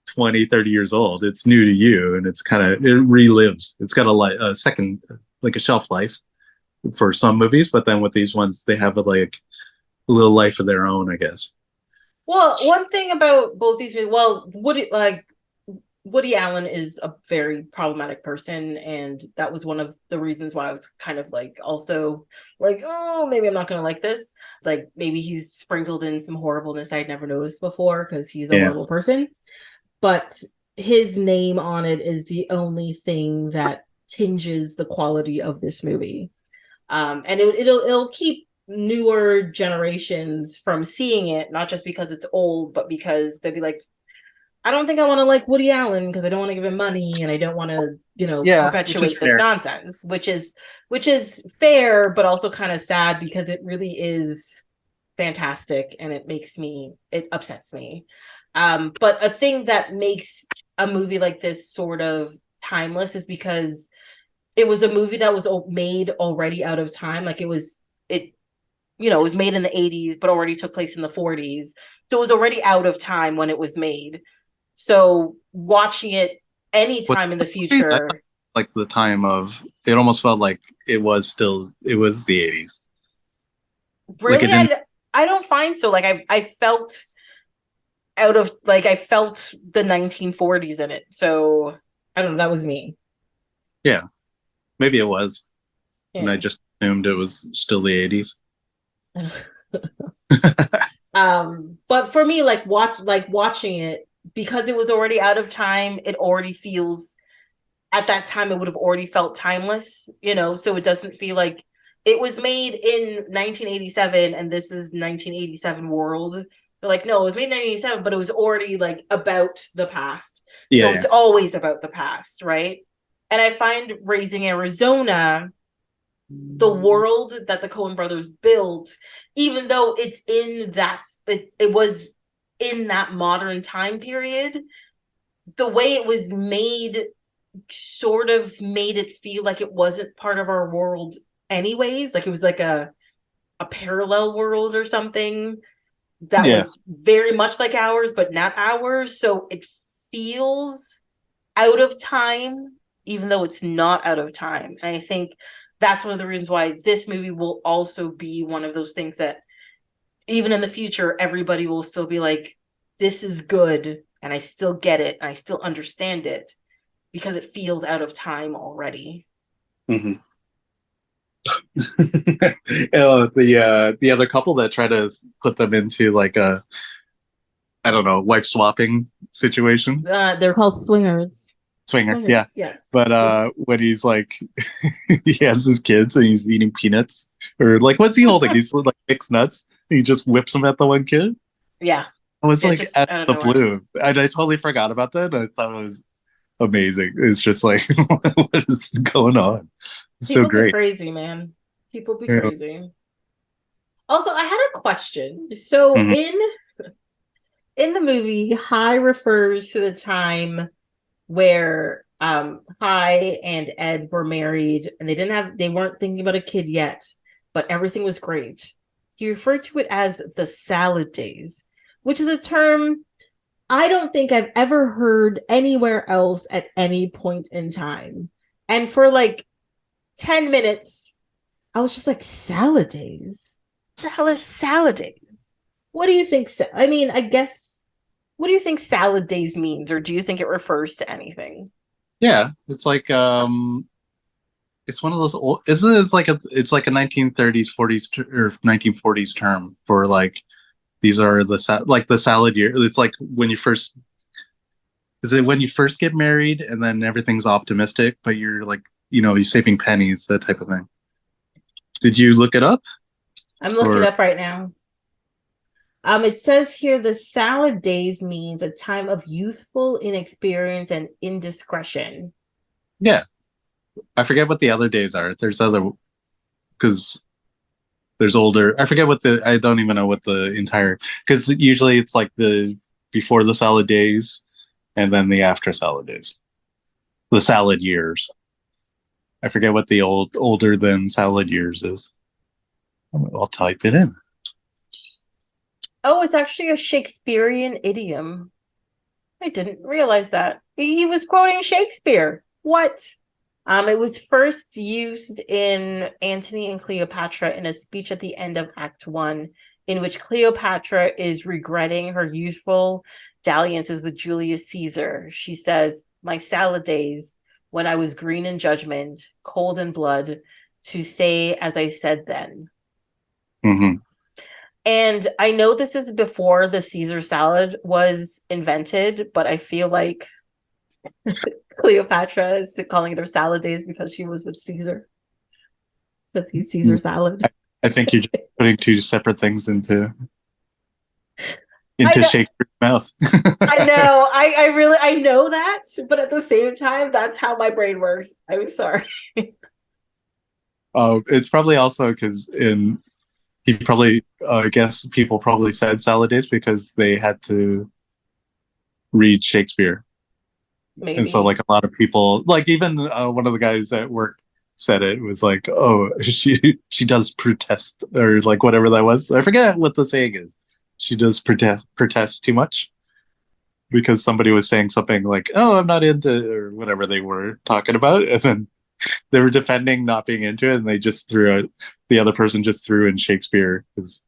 20, 30 years old, it's new to you and it relives. It's got a second, like a shelf life for some movies, but then with these ones they have like a little life of their own, I guess. Well, one thing about both these movies, well, Woody Allen is a very problematic person, and that was one of the reasons why I was kind of like also like, oh, maybe I'm not gonna like this. Like maybe he's sprinkled in some horribleness I'd never noticed before because he's a Yeah. horrible person. But his name on it is the only thing that tinges the quality of this movie. And it'll keep newer generations from seeing it, not just because it's old, but because they'll be like, I don't think I want to like Woody Allen because I don't want to give him money and I don't want to, Yeah, which is perpetuate this fair. nonsense, which is fair, but also kind of sad because it really is fantastic and it upsets me. But a thing that makes a movie like this sort of timeless is because it was a movie that was made already out of time. Like it was made in the 80s, but already took place in the 40s. So it was already out of time when it was made. So watching it What anytime in the future. like the time of it almost felt like it was the 80s. Like it Really, didn't. I don't find so. Like I felt out of like I felt the 1940s in it. So I don't know, that was me. Yeah, maybe it was, and I Yeah. just assumed it was still the 80s. But for me, watching it, because it was already out of time, it already feels, at that time it would have already felt timeless, so it doesn't feel like it was made in 1987 and this is 1987 world. They're like, no, it was made in 1987, but it was already like about the past. Yeah, So yeah. it's always about the past, right? And I find Raising Arizona, the world that the Coen brothers built, even though it was in that modern time period, the way it was made sort of made it feel like it wasn't part of our world anyways. Like it was like a parallel world or something that Yeah. was very much like ours, but not ours. So it feels out of time, even though it's not out of time. And I think that's one of the reasons why this movie will also be one of those things that even in the future, everybody will still be like, this is good. And I still get it. And I still understand it because it feels out of time already. Hmm. The other couple that try to put them into like I don't know, wife swapping situation. They're called swingers. Swinger, yeah. Swingers, yes. But when he's like, he has his kids and he's eating peanuts, or like, what's he holding? He's like mixed nuts. And he just whips them at the one kid. Yeah. I was Yeah, like, just at I don't the know why. blue. And I totally forgot about that. And I thought it was amazing. It's just like, what is going on? It's so People be great. crazy, man. People be Yeah. crazy. Also, I had a question. So Mhm. in the movie, High refers to the time where High and Ed were married and they weren't thinking about a kid yet, but everything was great. He referred to it as the salad days, which is a term I don't think I've ever heard anywhere else at any point in time. And for like 10 minutes, I was just like, salad days? What the hell is salad days? What do you think? I mean, I guess, what do you think salad days means? Or do you think it refers to anything? Yeah, it's like it's one of those old, isn't it? It's like a 1930s, 40s or 1940s term for like these are like the salad year. It's like when you first is it when you first get married and then everything's optimistic, but you're like, you're saving pennies, that type of thing. Did you look it up I'm looking or up right now. It says here the salad days means a time of youthful inexperience and indiscretion. yeah, I forget what the other days are. There's other because there's older. I forget what I don't even know what the entire because usually it's like the before the salad days and then the after salad days. The salad years. I forget what the older than salad years is. I'll type it in. Oh, it's actually a Shakespearean idiom. I didn't realize that. He was quoting Shakespeare. What? It was first used in Antony and Cleopatra in a speech at the end of Act One, in which Cleopatra is regretting her youthful dalliances with Julius Caesar. She says, "My salad days, when I was green in judgment, cold in blood, to say as I said then." Mm-hmm. And I know this is before the Caesar salad was invented, but I feel like Cleopatra is calling it her salad days because she was with Caesar, because he's Caesar salad. I, I think you're just putting two separate things I into know, Shakespeare's mouth. I know, I really I know that, but at the same time, that's how my brain works. I'm sorry. Oh, it's probably also because he probably I guess people probably said salad days because they had to read Shakespeare, and so Maybe. like a lot of people, like even one of the guys at work said it was like, oh, she does protest or like whatever that was. I forget what the saying is. She does protest too much because somebody was saying something like, oh, I'm not into or whatever they were talking about, and then they were defending not being into it, and they just threw it. The other person just threw in Shakespeare because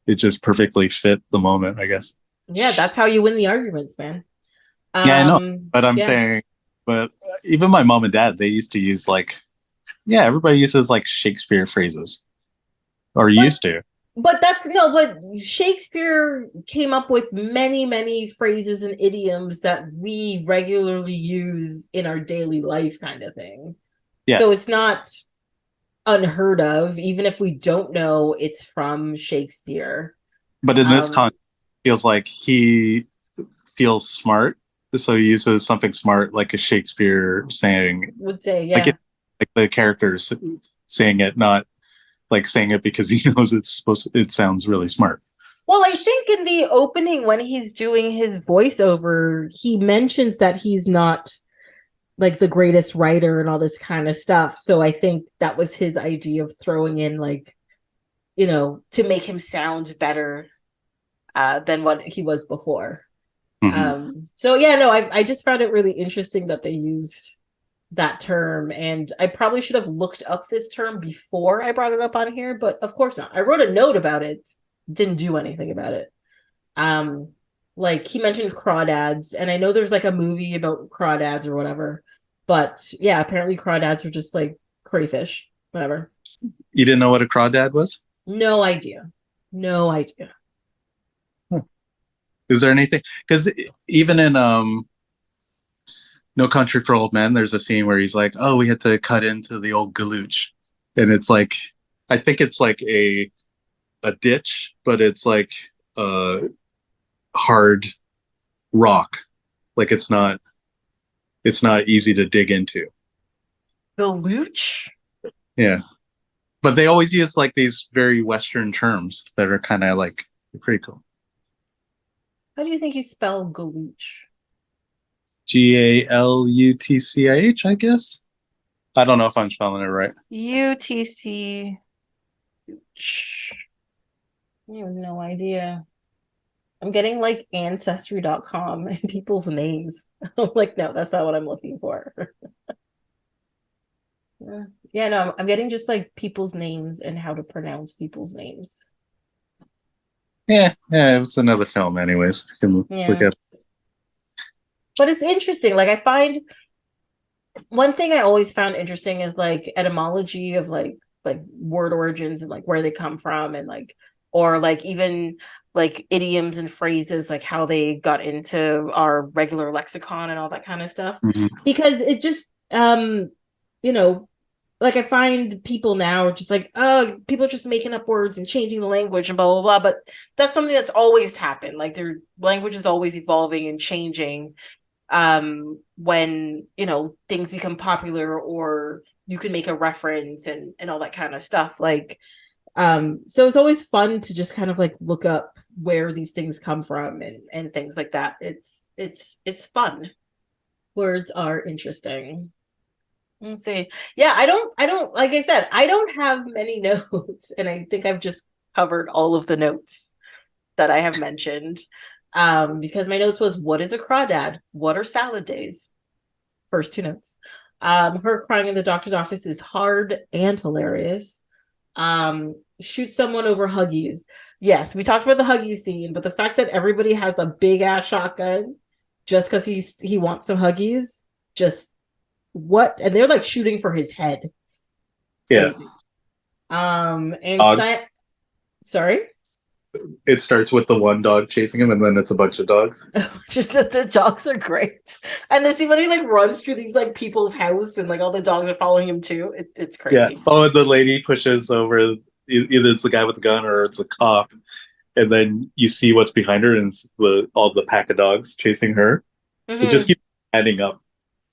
it just perfectly fit the moment, I guess. Yeah, that's how you win the arguments, man. Yeah, I know, but I'm Yeah. saying, but even my mom and dad, they used to use like, yeah, everybody uses like Shakespeare phrases or But used to. that's no, but Shakespeare came up with many, many phrases and idioms that we regularly use in our daily life, kind of thing. Yeah, So it's not unheard of, even if we don't know it's from Shakespeare. but in this Um, context, it feels like he feels smart, so he uses something smart like a Shakespeare saying, would say, like yeah. it, like the characters saying it, not like saying it because he knows it sounds really smart. Well, I think in the opening when he's doing his voiceover, he mentions that he's not like the greatest writer and all this kind of stuff. So I think that was his idea of throwing in like, to make him sound better than what he was before. Mm-hmm. So yeah, no, I just found it really interesting that they used that term, and I probably should have looked up this term before I brought it up on here, but of course not. I wrote a note about it, didn't do anything about it. Um, like he mentioned crawdads, and I know there's like a movie about crawdads or whatever, but yeah, apparently crawdads are just like crayfish, whatever. You didn't know what a crawdad was? No idea, no idea. Huh. Is there anything? Because even in No Country for Old Men, there's a scene where he's like, "Oh, we had to cut into the old galooch," and it's like, I think it's like a ditch, but it's like hard rock. Like it's not easy to dig into. Galooch? Yeah, but they always use like these very Western terms that are kind of like pretty cool. How do you think you spell galooch? Galutcich, I guess. I don't know if I'm spelling it right. UTC. I have no idea. I'm getting like ancestry.com and people's names. I'm like, no, that's not what I'm looking for. Yeah, no, I'm getting just like people's names and how to pronounce people's names. Yeah, it's another film, anyways. You can look at. Yes. But it's interesting. Like I find one thing I always found interesting is like etymology of like word origins and like where they come from and like or like even like idioms and phrases like how they got into our regular lexicon and all that kind of stuff Mhm. because it just you know like I find people now are just like, oh, people are just making up words and changing the language and blah blah blah, but that's something that's always happened. Like their language is always evolving and changing when things become popular or you can make a reference and all that kind of stuff. Like so it's always fun to just kind of like look up where these things come from and things like that. It's fun. Words are interesting. Let's see. Yeah, I don't like I said, I don't have many notes, and I think I've just covered all of the notes that I have mentioned. Because my notes was what is a crawdad? What are salad days? First two notes. Her crying in the doctor's office is hard and hilarious. Shoot someone over Huggies. Yes, we talked about the Huggies scene, but the fact that everybody has a big ass shotgun just because he wants some Huggies, just what? And they're like shooting for his head. Yeah. Crazy. And Dogs. Sorry. It starts with the one dog chasing him, and then it's a bunch of dogs. Just that the dogs are great, and then see when he like runs through these like people's house, and like all the dogs are following him too. It's Yeah. crazy. Oh, and the lady pushes over. Either it's the guy with the gun or it's a cop, and then you see what's behind her, and it's all the pack of dogs chasing her. It just keeps adding up.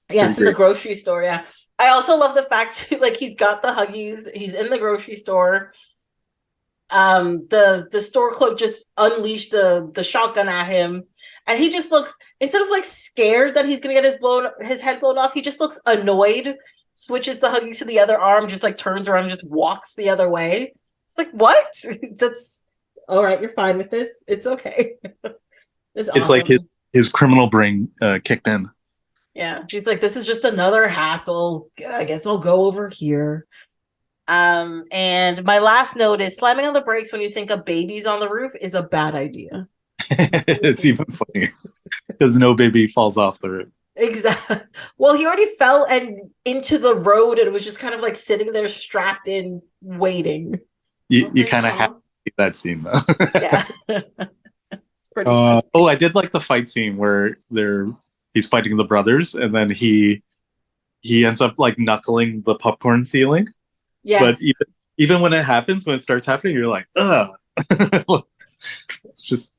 Yeah, it's in the grocery store. Yeah, I also love the fact like he's got the Huggies. He's in the grocery store. The store clerk just unleashed the shotgun at him, and he just looks, instead of like scared that he's gonna get his head blown off, he just looks annoyed, switches the Huggies to the other arm, just like turns around and just walks the other way. It's like, what? That's all right, you're fine with this, it's okay. It's awesome. Like his criminal brain kicked in. Yeah, she's like, this is just another hassle, I guess I'll go over here. And my last note is slamming on the brakes when you think a baby's on the roof is a bad idea. It's even funnier because no baby falls off the roof. Exactly. Well, he already fell and into the road and was just kind of like sitting there strapped in, waiting. You kind of have to see that scene though. Yeah. Pretty much. I did like the fight scene where he's fighting the brothers, and then he ends up like knuckling the popcorn ceiling. Yes. But even when it happens, when it starts happening, you're like, ugh. It's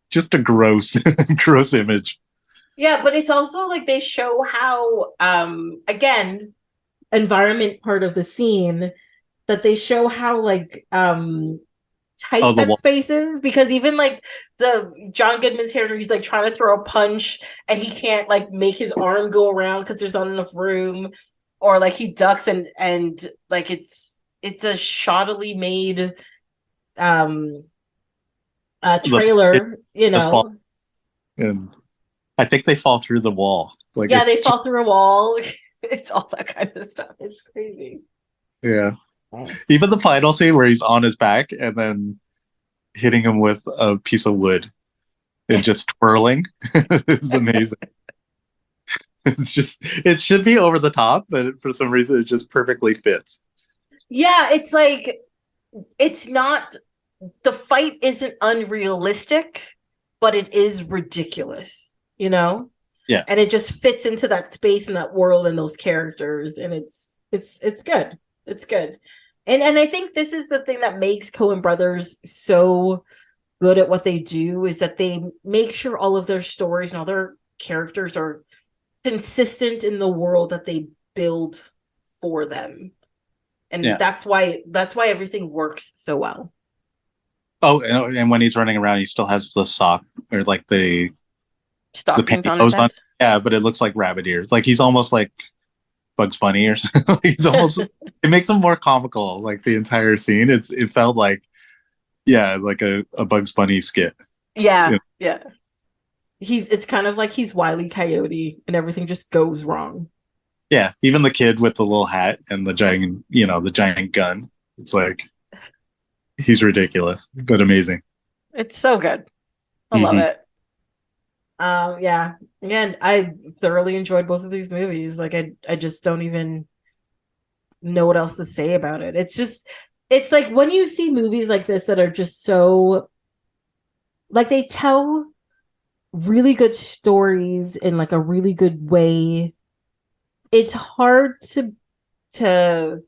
just a gross image. Yeah, but it's also like they show how again, environment part of the scene, that they show how like tight that space is, because even like the John Goodman's character, he's like trying to throw a punch and he can't like make his arm go around because there's not enough room, or like he ducks and like it's a shoddily made trailer, and I think they fall through the wall. Like, yeah, they fall through a wall. It's all that kind of stuff. It's crazy. Yeah. Even the final scene where he's on his back and then hitting him with a piece of wood and just twirling is amazing. It should be over the top, but for some reason it just perfectly fits. Yeah, it's like, it's not, the fight isn't unrealistic, but it is ridiculous, you know? Yeah. And it just fits into that space and that world and those characters, and it's good. It's good. And I think this is the thing that makes Coen brothers so good at what they do, is that they make sure all of their stories and all their characters are consistent in the world that they build for them. And Yeah. that's why everything works so well. Oh, and when he's running around, he still has the sock or like the Stockings on his pantyhose on. head. Yeah, but it looks like rabbit ears. Like he's almost like Bugs Bunny or something. He's almost. It makes him more comical. Like the entire scene, it felt like, yeah, like a Bugs Bunny skit. Yeah, Yeah. yeah. It's kind of like he's Wile E. Coyote and everything just goes wrong. Yeah, even the kid with the little hat and the giant, the giant gun. It's like he's ridiculous, but amazing. It's so good. I love Hmm. it. Yeah. Again, I thoroughly enjoyed both of these movies. Like I just don't even know what else to say about it. It's like when you see movies like this that are just so, like, they tell really good stories in like a really good way. It's hard to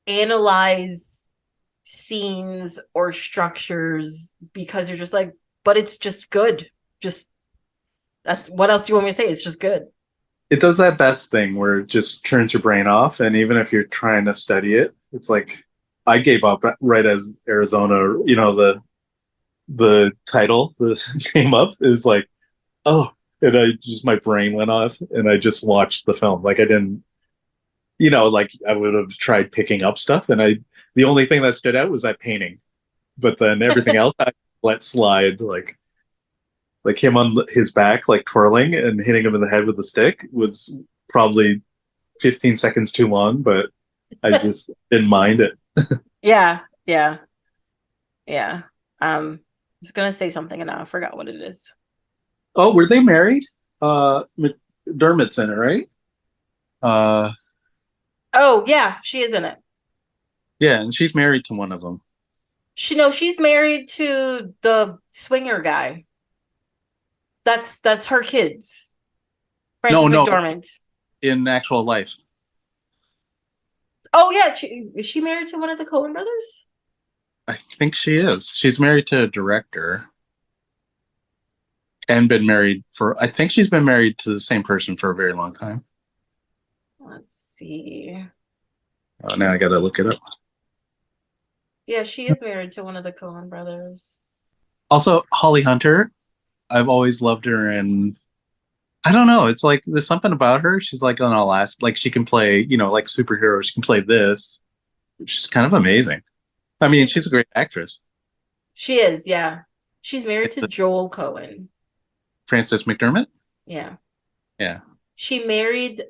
analyze scenes or structures because you're just like, but it's just good. Just that's what else do you want me to say? It's just good. It does that best thing where it just turns your brain off, and even if you're trying to study it, it's like I gave up right as Arizona. The title that came up is like, oh, and I just my brain went off, and I just watched the film. Like I didn't, like I would have tried picking up stuff, and the only thing that stood out was that painting, but then everything else I let slide. Like him on his back, like twirling and hitting him in the head with a stick was probably 15 seconds too long, but I just didn't mind it. Yeah, yeah, yeah. I was gonna say something and now I forgot what it is. Oh, were they married? McDermott's in it, right? Uh, Oh yeah, she is in it. yeah, and she's married to one of them. She's married to the swinger guy. That's her kids. No, Frances no, McDormand. in actual life. Oh yeah, is she married to one of the Coen brothers? I think she is. She's married to a director and been married I think she's been married to the same person for a very long time. Let's see. Oh, now I gotta look it up. Yeah, she is married to one of the Coen brothers. Also, Holly Hunter, I've always loved her, and I don't know. It's like there's something about her. She's like on a last, like she can play, like superhero. She can play this, which is kind of amazing. I mean, she's a great actress. She is, yeah. She's married to Joel Coen. Frances McDermott. Yeah. Yeah. She married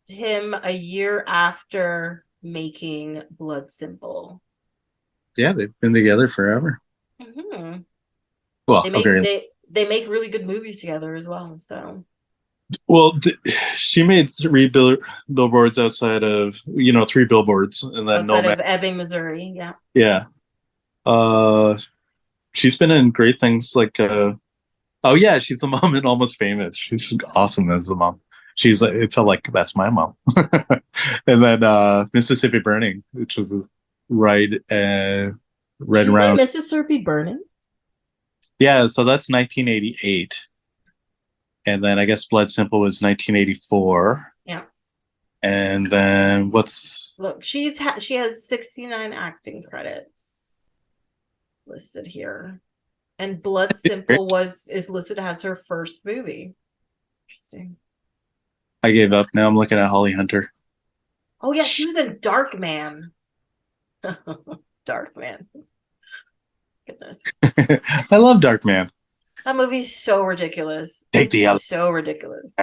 him a year after making Blood Simple. Yeah, they've been together forever. Mm-hmm. Well, They a make very they make really good movies together as well. So well. She made three billboards outside of three billboards, and then outside Nomad. of Ebbing, Missouri, yeah. Yeah. Uh, she's been in great things like oh yeah, she's the mom in Almost Famous. She's awesome as the mom. She's like, it felt like that's my mom. And then Mississippi Burning, which was right right She's in around. Mississippi Burning. Yeah, so that's 1988. And then I guess Blood Simple was 1984. Yeah. And then what's Look, she has 69 acting credits listed here. And Blood Simple is listed as her first movie. Interesting. I gave up. Now I'm looking at Holly Hunter. Oh yeah, she was in Dark Man. Dark Man. Goodness. I love Dark Man. That movie's so ridiculous. Take the other. So ridiculous.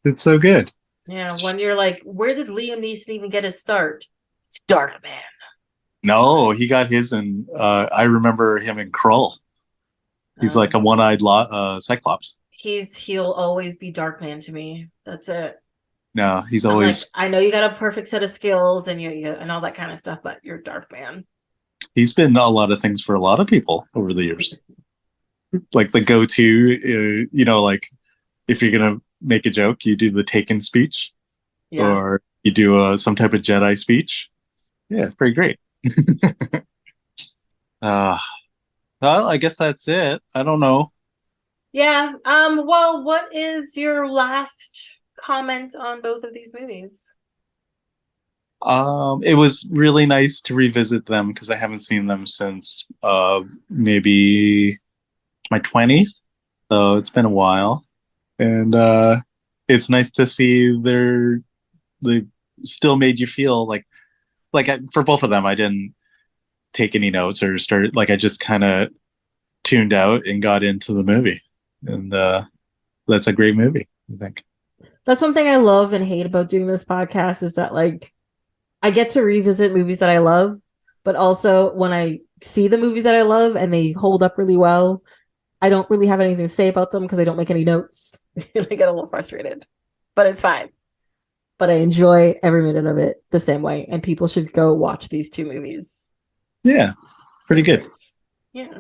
It's so good. Yeah, when you're like, where did Liam Neeson even get his start? It's Dark Man. No, he got his in. I remember him in Krull. He's like a one-eyed Cyclops. He'll always be Dark Man to me. That's it. No, he's always. Like, I know you got a perfect set of skills and you and all that kind of stuff, but you're Dark Man. He's been a lot of things for a lot of people over the years. Like the go-to, like if you're gonna make a joke, you do the Taken speech, Yeah. or you do some type of Jedi speech. Yeah, it's pretty great. uh, well, I guess that's it. I don't know. Yeah. Well, what is your last comment on both of these movies? It was really nice to revisit them because I haven't seen them since maybe my 20s. So it's been a while. And it's nice to see they still made you feel for both of them, I didn't take any notes or start, like I just kind of tuned out and got into the movie. And that's a great movie, I think. That's one thing I love and hate about doing this podcast is that like I get to revisit movies that I love, but also when I see the movies that I love and they hold up really well, I don't really have anything to say about them because I don't make any notes. And I get a little frustrated, but it's fine. But I enjoy every minute of it the same way. And people should go watch these two movies. Yeah, pretty good. Yeah.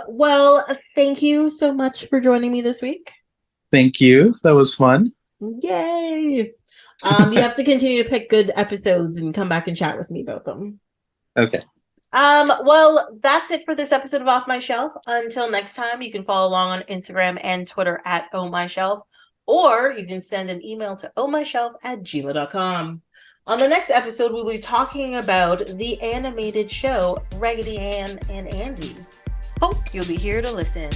Well, thank you so much for joining me this week. Thank you. That was fun. Yay. You have to continue to pick good episodes and come back and chat with me about them. Okay. Well, that's it for this episode of Off My Shelf. Until next time, you can follow along on Instagram and Twitter at ohmyshelf, or you can send an email to ohmyshelf@gmail.com. On the next episode, we'll be talking about the animated show Raggedy Ann and Andy. Hope you'll be here to listen.